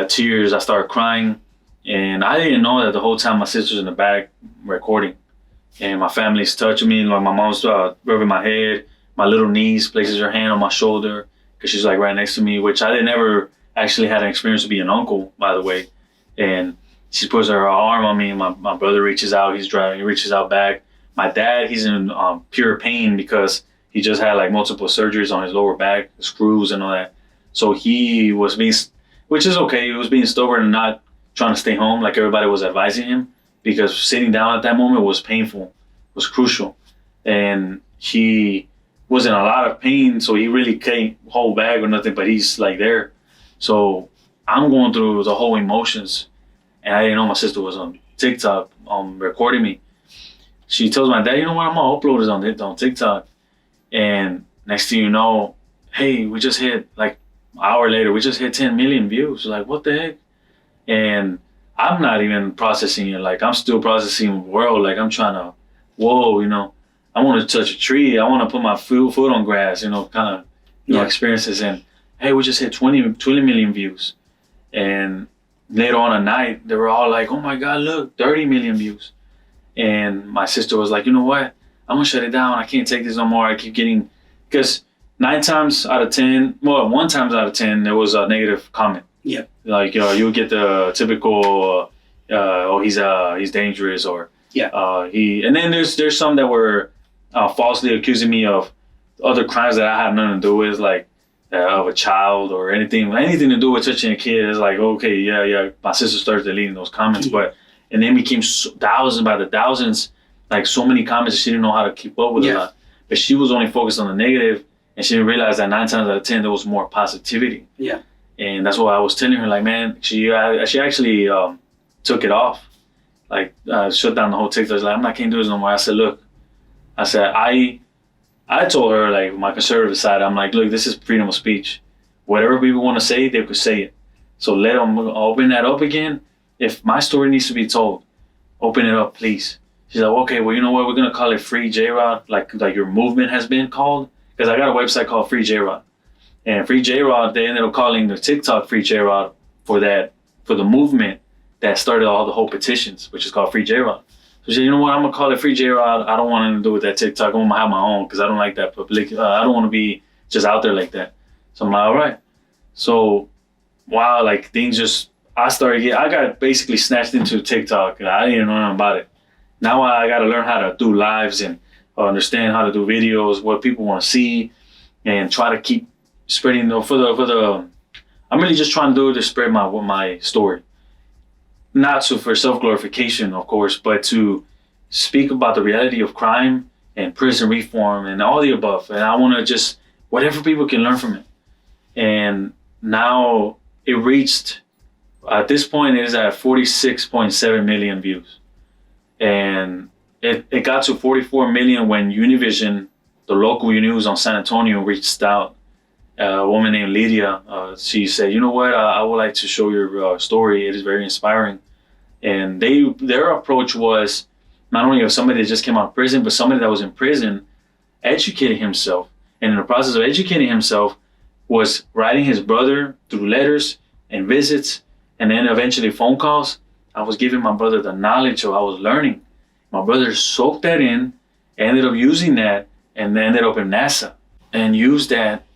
tears, I started crying. And I didn't know that the whole time my sister's in the back recording. And my family's touching me, like my mom's rubbing my head. My little niece places her hand on my shoulder because she's like right next to me, which I didn't ever actually had an experience to be an uncle, by the way. And She puts her arm on me. My brother reaches out. He's driving. He reaches out back. My dad, he's in pure pain because he just had like multiple surgeries on his lower back, screws and all that. So he was being, which is okay. He was being stubborn and not trying to stay home like everybody was advising him, because sitting down at that moment was painful, was crucial. And he was in a lot of pain, so he really can't hold back or nothing, but he's like there. So I'm going through the whole emotions, and I didn't know my sister was on TikTok recording me. She tells my dad, you know what, I'm gonna upload this on TikTok. And next thing you know, hey, we just hit, like an hour later, we just hit 10 million views. Like, what the heck? And I'm not even processing it. Like, I'm still processing the world. Like, I'm trying to, whoa, you know, I want to touch a tree. I want to put my foot on grass, you know, kind of, you know, experiences. And hey, we just hit 20 million views. And later on at night, they were all like, oh my God, look, 30 million views. And my sister was like, you know what? I'm going to shut it down. I can't take this no more. I keep getting, because 1 time out of 10, there was a negative comment. Yeah. Like, you'll get the typical, oh, he's dangerous, or and then there's some that were falsely accusing me of other crimes that I had nothing to do with, like of a child or anything to do with touching a kid. It's like, okay, yeah. My sister started deleting those comments, and then became thousands by the thousands, like so many comments that she didn't know how to keep up with a lot. But she was only focused on the negative, and she didn't realize that 9 times out of 10 there was more positivity. Yeah. And that's why I was telling her, like, man, she actually took it off, like shut down the whole TikTok. She's like, I can't do this no more. I said, look, I told her, like, my conservative side, I'm like, look, this is freedom of speech. Whatever people want to say, they could say it. So let them open that up again. If my story needs to be told, open it up, please. She's like, okay, well, you know what? We're going to call it Free J-Rod, like your movement has been called. Because I got a website called Free J-Rod. And Free J-Rod, they ended up calling the TikTok Free J-Rod for the movement that started all the whole petitions, which is called Free J-Rod. So she said, you know what? I'm going to call it Free J-Rod. I don't want anything to do with that TikTok. I'm going to have my own because I don't like that public. I don't want to be just out there like that. So I'm like, all right. So, wow, like things just, I got basically snatched into TikTok, and I didn't know nothing about it. Now I got to learn how to do lives and understand how to do videos, what people want to see, and try to keep spreading I'm really just trying to do it to spread my story. Not for self-glorification, of course, but to speak about the reality of crime and prison reform and all the above. And I want to just, whatever people can learn from it. And now it reached, at this point, it is at 46.7 million views. And it got to 44 million when Univision, the local news on San Antonio, reached out. A woman named Lydia, she said, you know what, I would like to show your story. It is very inspiring. And their approach was not only of somebody that just came out of prison, but somebody that was in prison, educating himself. And in the process of educating himself, was writing his brother through letters and visits, and then eventually phone calls. I was giving my brother the knowledge of I was learning. My brother soaked that in, ended up using that, and then ended up in NASA and used that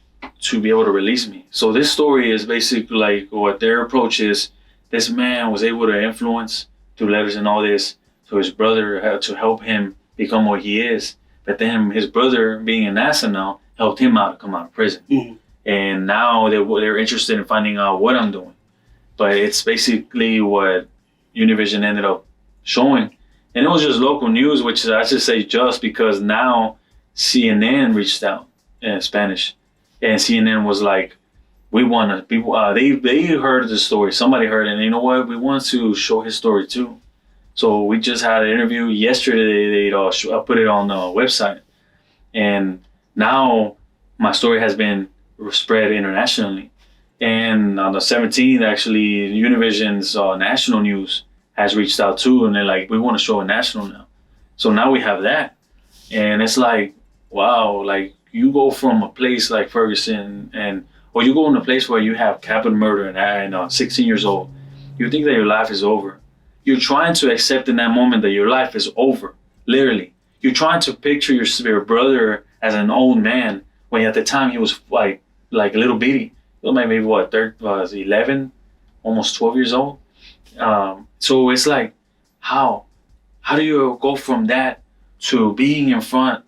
to be able to release me. So this story is basically like what their approach is. This man was able to influence through letters and all this. So his brother had to help him become what he is. But then his brother, being in NASA now, helped him out to come out of prison. Mm-hmm. And now they're interested in finding out what I'm doing. But it's basically what Univision ended up showing. And it was just local news, which I should say just because now CNN reached out in Spanish. And CNN was like, we want to, people, they heard the story. Somebody heard it. And you know what? We want to show his story too. So we just had an interview yesterday. They put it on the website. And now my story has been spread internationally. And on the 17th, actually, Univision's national news has reached out too. And they're like, we want to show it national now. So now we have that. And it's like, wow, like you go from a place like Ferguson or you go in a place where you have capital murder and 16 years old. You think that your life is over. You're trying to accept in that moment that your life is over, literally. You're trying to picture your brother as an old man when at the time he was like a little bitty. Maybe what, 11, almost 12 years old. So it's like, how do you go from that to being in front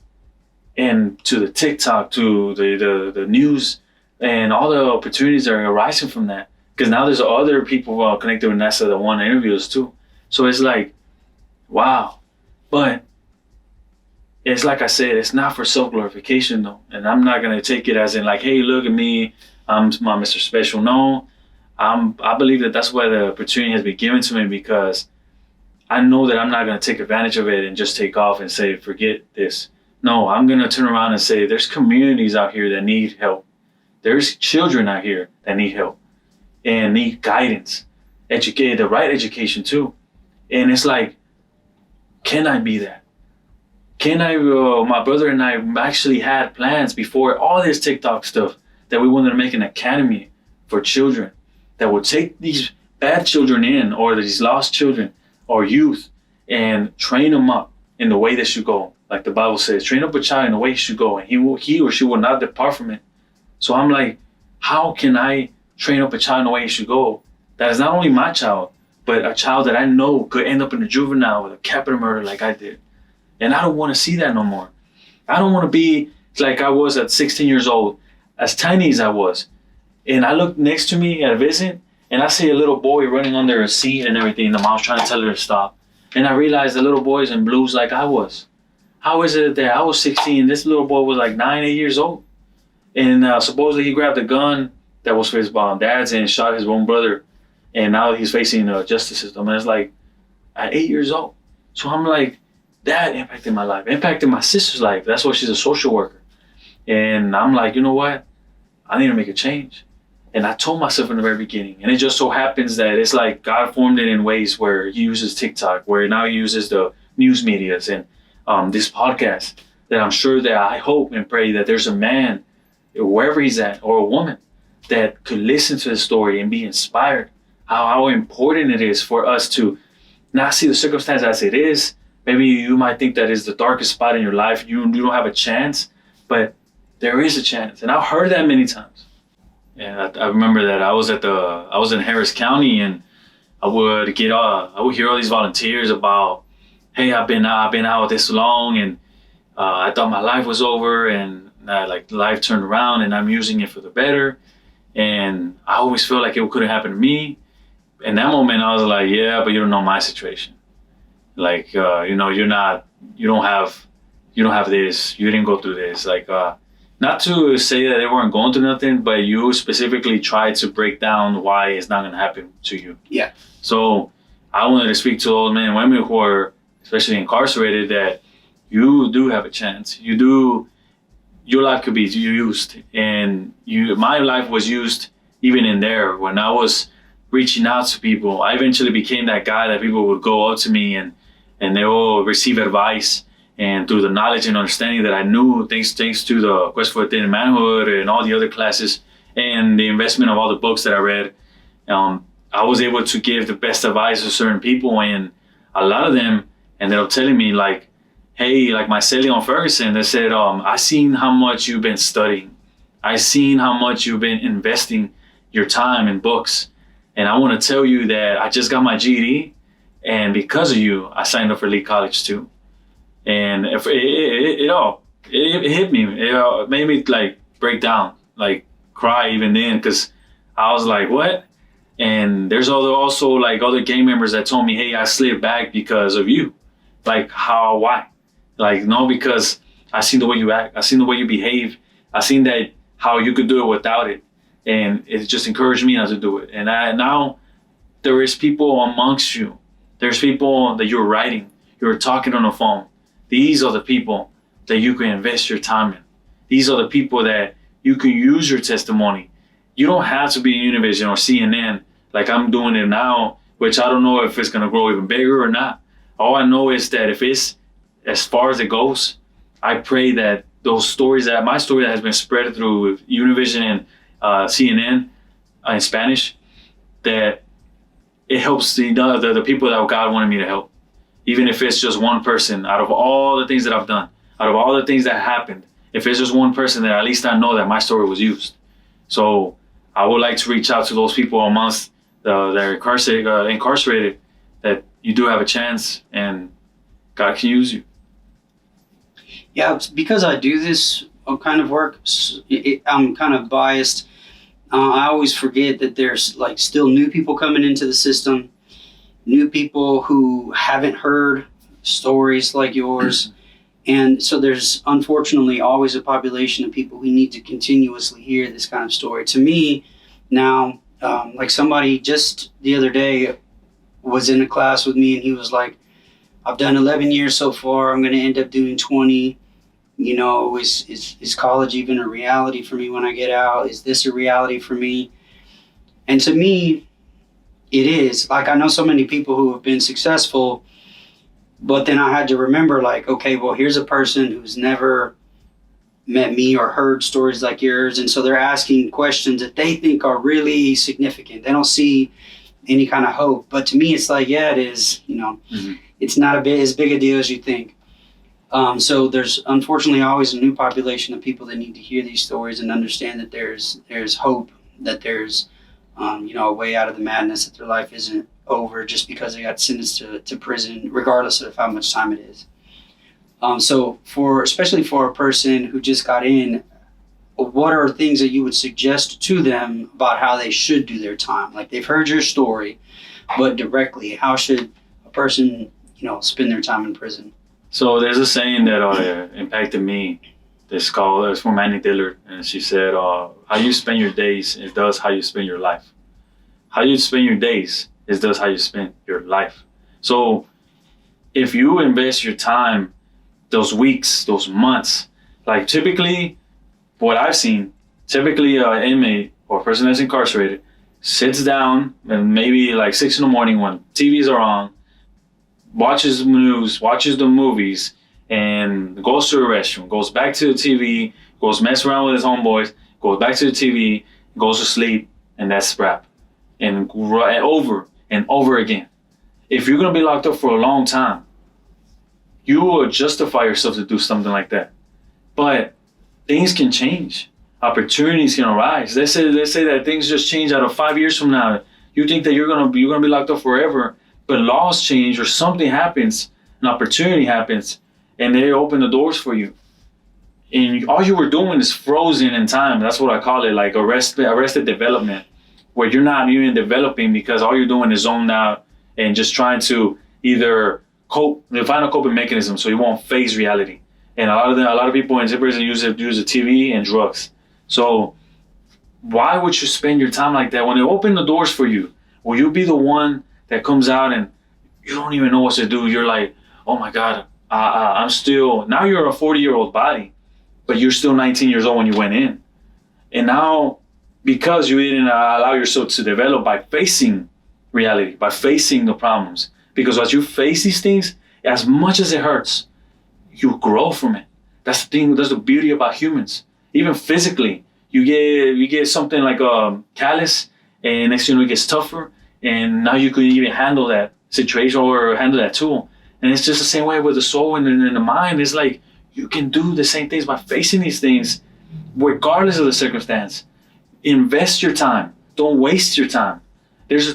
and to the TikTok, to the news, and all the opportunities that are arising from that? Because now there's other people connected with NASA that want to interview us too. So it's like, wow. But it's like I said, it's not for self-glorification though. And I'm not gonna take it as in like, hey, look at me, I'm my Mr. Special. No, I believe that that's why the opportunity has been given to me, because I know that I'm not gonna take advantage of it and just take off and say, forget this. No, I'm gonna turn around and say, there's communities out here that need help. There's children out here that need help and need guidance, educated, the right education too. And it's like, can I be that? Can I, my brother and I actually had plans before all this TikTok stuff that we wanted to make an academy for children that would take these bad children in, or these lost children or youth, and train them up in the way they should go. Like the Bible says, train up a child in the way he should go, and he or she will not depart from it. So I'm like, how can I train up a child in the way he should go? That is not only my child, but a child that I know could end up in a juvenile with a capital murder like I did. And I don't want to see that no more. I don't want to be like I was at 16 years old, as tiny as I was. And I look next to me at a visit, and I see a little boy running under a seat and everything. The mom's trying to tell her to stop. And I realized the little boy's in blues like I was. How is it that I was 16, this little boy was like 9, 8 years old? And supposedly he grabbed a gun that was for his dad's and shot his own brother. And now he's facing the justice system. And it's like, at 8 years old. So I'm like, that impacted my life, impacted my sister's life. That's why she's a social worker. And I'm like, you know what? I need to make a change. And I told myself in the very beginning, and it just so happens that it's like God formed it in ways where he uses TikTok, where now he uses the news medias and this podcast, that I'm sure that I hope and pray that there's a man, wherever he's at, or a woman that could listen to the story and be inspired. How important it is for us to not see the circumstance as it is. Maybe you might think that is the darkest spot in your life. You don't have a chance, but there is a chance. And I've heard that many times. And I remember that I was in Harris County, and I would hear all these volunteers about, hey, I've been out this long, and I thought my life was over, and like life turned around, and I'm using it for the better. And I always feel like it couldn't happen to me. In that moment, I was like, yeah, but you don't know my situation. Like, you don't have this, you didn't go through this. Like, not to say that they weren't going through nothing, but you specifically tried to break down why it's not going to happen to you. Yeah. So I wanted to speak to those men and women who are especially incarcerated, that you do have a chance. Your life could be used. And my life was used even in there. When I was reaching out to people, I eventually became that guy that people would go up to me and they will receive advice. And through the knowledge and understanding that I knew, thanks to the Quest for Authentic Manhood and all the other classes and the investment of all the books that I read, I was able to give the best advice to certain people. And a lot of them ended up telling me, like, hey, like my Sally on Ferguson, they said, I seen how much you've been studying. I seen how much you've been investing your time in books. And I want to tell you that I just got my GED, and because of you, I signed up for Lee College too. And it hit me. It made me like break down, like cry even then, because I was like, what? And there's also like other gang members that told me, hey, I slid back because of you. Like, how, why? Like, no, because I seen the way you act. I seen the way you behave. I seen that how you could do it without it. And it just encouraged me not to do it. And now there is people amongst you. There's people that you're writing. You're talking on the phone. These are the people that you can invest your time in. These are the people that you can use your testimony. You don't have to be Univision or CNN like I'm doing it now, which I don't know if it's going to grow even bigger or not. All I know is that if it's as far as it goes, I pray that those stories, that my story that has been spread through Univision and CNN in Spanish, that it helps the people that God wanted me to help. Even if it's just one person, out of all the things that I've done, out of all the things that happened, if it's just one person, then at least I know that my story was used. So I would like to reach out to those people amongst they're incarcerated, that you do have a chance and God can use you. Yeah, it's because I do this kind of work, I'm kind of biased. I always forget that there's like still new people coming into the system, new people who haven't heard stories like yours. And so there's unfortunately always a population of people who need to continuously hear this kind of story. To me, now, like somebody just the other day was in a class with me and he was like, I've done 11 years so far. I'm going to end up doing 20. You know, is college even a reality for me when I get out? Is this a reality for me? And to me, it is. Like, I know so many people who have been successful, but then I had to remember, like, okay, well, here's a person who's never met me or heard stories like yours. And so they're asking questions that they think are really significant. They don't see any kind of hope. But to me, it's like, yeah, it is. You know, It's not as big a deal as you think. So there's unfortunately always a new population of people that need to hear these stories and understand that there's hope, that there's a way out of the madness, that their life isn't over just because they got sentenced to prison, regardless of how much time it is. So especially for a person who just got in, what are things that you would suggest to them about how they should do their time? Like, they've heard your story, but directly, how should a person, spend their time in prison? So there's a saying that impacted me. It's from Annie Dillard, and she said, how you spend your days, it does how you spend your life. How you spend your days, it does how you spend your life. So if you invest your time, those weeks, those months, like typically, what I've seen, typically an inmate or a person that's incarcerated sits down and maybe like 6 a.m. when TVs are on, watches the news, watches the movies, and goes to the restroom, goes back to the TV, goes mess around with his homeboys, goes back to the TV, goes to sleep, and that's wrap. And over and over again. If you're going to be locked up for a long time, you will justify yourself to do something like that. But things can change. Opportunities can arise. Let's say that things just change out of 5 years from now. You think that you're gonna be locked up forever, but laws change or something happens, an opportunity happens, and they open the doors for you. And all you were doing is frozen in time. That's what I call it, like arrested development, where you're not even developing because all you're doing is zoned out and just trying to either find a coping mechanism so you won't face reality. And a lot of people in prison use the TV and drugs. So why would you spend your time like that when they open the doors for you? Will you be the one that comes out and you don't even know what to do? You're like, oh my God, I'm still, now you're a 40-year-old body, but you're still 19 years old when you went in. And now, because you didn't allow yourself to develop by facing reality, by facing the problems, because as you face these things, as much as it hurts, you grow from it. That's the thing. That's the beauty about humans. Even physically, you get something like a callus, and next thing you know, it gets tougher, and now you can even handle that situation or handle that tool. And it's just the same way with the soul and the mind. It's like you can do the same things by facing these things, regardless of the circumstance. Invest your time. Don't waste your time. There's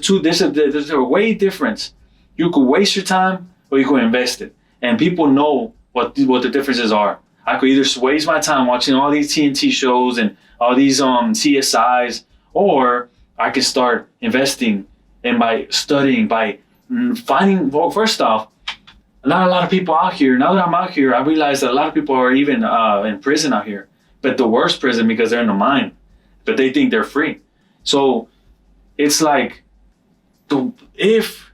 a way difference. You could waste your time or you could invest it. And people know what the differences are. I could either waste my time watching all these TNT shows and all these CSIs, or I could start investing and by studying, by finding, well, first off, not a lot of people out here. Now that I'm out here, I realize that a lot of people are even in prison out here, but the worst prison because they're in the mind, but they think they're free. So it's like, if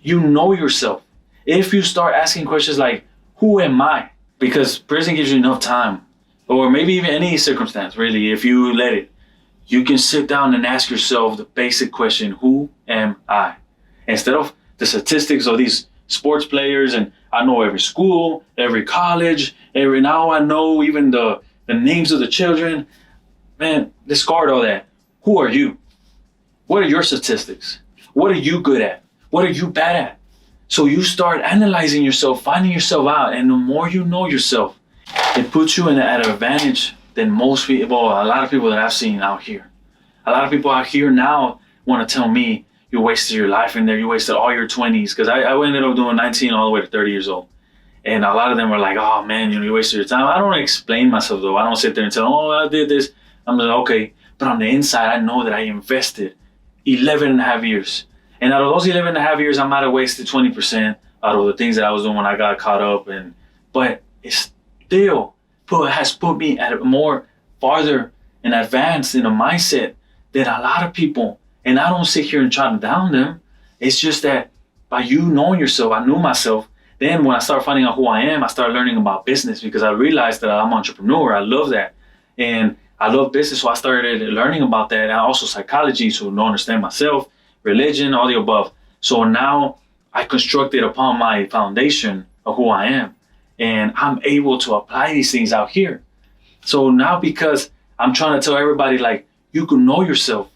you know yourself, if you start asking questions like, who am I? Because prison gives you enough time, or maybe even any circumstance, really, if you let it, you can sit down and ask yourself the basic question, who am I? Instead of the statistics of these sports players, and I know every school, every college, now I know even the names of the children. Man, discard all that. Who are you? What are your statistics? What are you good at? What are you bad at? So you start analyzing yourself, finding yourself out, and the more you know yourself, it puts you at an advantage than most people, a lot of people that I've seen out here. A lot of people out here now, want to tell me you wasted your life in there, you wasted all your 20s, because I ended up doing 19 all the way to 30 years old. And a lot of them were like, oh man, you wasted your time. I don't explain myself though. I don't sit there and tell them, oh, I did this. I'm like, okay. But on the inside, I know that I invested 11 and a half years. And out of those 11 and a half years, I might have wasted 20% out of the things that I was doing when I got caught up. But it still has put me at a more farther and advanced in a mindset than a lot of people. And I don't sit here and try to down them. It's just that by you knowing yourself, I knew myself. Then when I started finding out who I am, I started learning about business because I realized that I'm an entrepreneur. I love that. And I love business, so I started learning about that. And also psychology, so to understand myself, religion, all the above. So now I constructed upon my foundation of who I am. And I'm able to apply these things out here. So now because I'm trying to tell everybody, like, you can know yourself.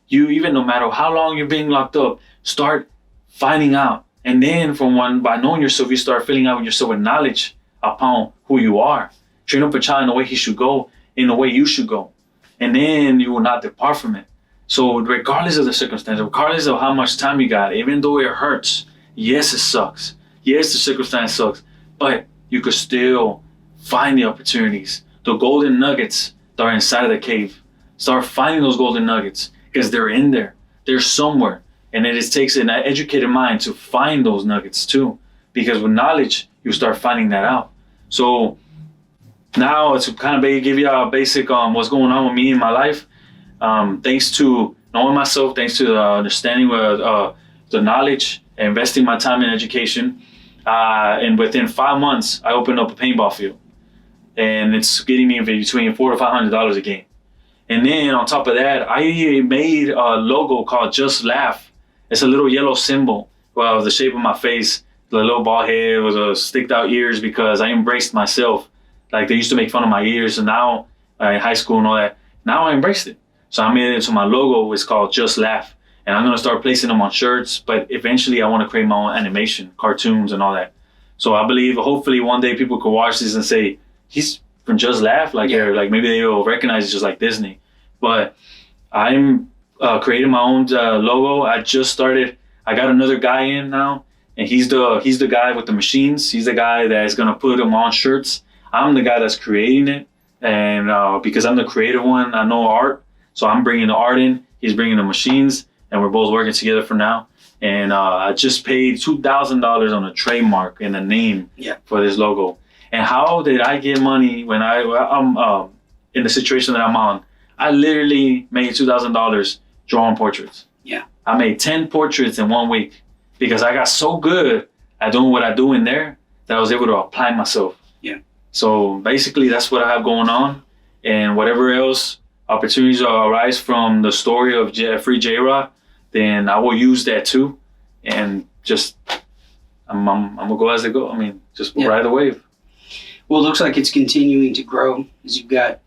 You, even no matter how long you're being locked up, start finding out. And then by knowing yourself, you start filling out yourself with knowledge upon who you are. Train up a child in the way he should go, in the way you should go. And then you will not depart from it. So regardless of the circumstance, regardless of how much time you got, even though it hurts, yes, it sucks. Yes, the circumstance sucks. But you could still find the opportunities, the golden nuggets that are inside of the cave. Start finding those golden nuggets because they're in there. They're somewhere. And it takes an educated mind to find those nuggets too. Because with knowledge, you start finding that out. So now to kind of give you a basic what's going on with me in my life. Thanks to knowing myself, thanks to the understanding of the knowledge, and investing my time in education. And within 5 months, I opened up a paintball field. And it's getting me between $400 to $500 a game. And then on top of that, I made a logo called Just Laugh. It's a little yellow symbol, the shape of my face, the little bald head with the sticked out ears because I embraced myself. Like they used to make fun of my ears, and now in high school and all that, now I embraced it. So I made it into my logo. It's called Just Laugh. And I'm going to start placing them on shirts, but eventually I want to create my own animation, cartoons and all that. So I believe hopefully one day people could watch this and say, he's from Just Laugh, like maybe they will recognize it just like Disney. But I'm creating my own logo. I just started. I got another guy in now, and he's the guy with the machines. He's the guy that's gonna put them on shirts. I'm the guy that's creating it, and because I'm the creative one, I know art, so I'm bringing the art in. He's bringing the machines, and we're both working together for now. And I just paid $2,000 on a trademark and a name for this logo. And how did I get money when I'm in the situation that I'm on? I literally made $2,000 drawing portraits. Yeah. I made 10 portraits in 1 week because I got so good at doing what I do in there that I was able to apply myself. Yeah. So basically that's what I have going on. And whatever else opportunities arise from the story of Free J-Rock, then I will use that too. And just, I'm going to go as they go. I mean, just ride the wave. Well, it looks like it's continuing to grow as you've got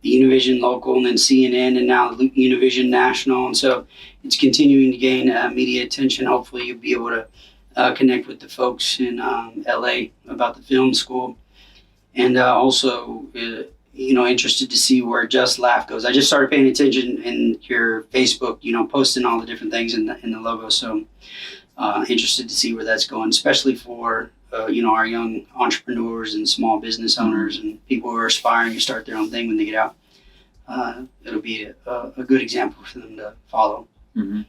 the Univision local and then CNN and now Univision national. And so it's continuing to gain media attention. Hopefully you'll be able to connect with the folks in LA about the film school. And also, interested to see where Just Laugh goes. I just started paying attention in your Facebook, posting all the different things in the logo. So interested to see where that's going, especially for our young entrepreneurs and small business owners and people who are aspiring to start their own thing when they get out. It'll be a good example for them to follow. Mm-hmm.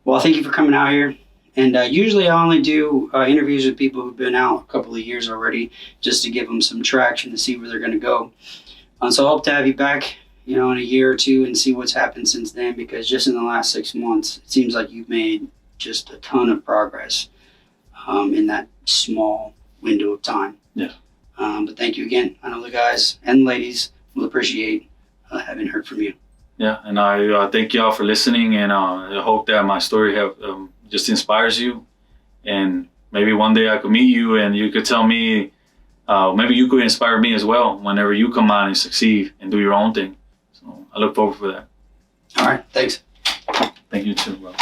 Well, thank you for coming out here. And usually I only do interviews with people who've been out a couple of years already just to give them some traction to see where they're going to go. So I hope to have you back, in a year or two and see what's happened since then, because just in the last 6 months, it seems like you've made just a ton of progress in that small window of time. Yeah. But thank you again. I know the guys and ladies will appreciate having heard from you. Yeah, and I thank y'all for listening, and I hope that my story have just inspires you, and maybe one day I could meet you and you could tell me, maybe you could inspire me as well whenever you come out and succeed and do your own thing. So I look forward for that. All right, thanks. Thank you too, bro.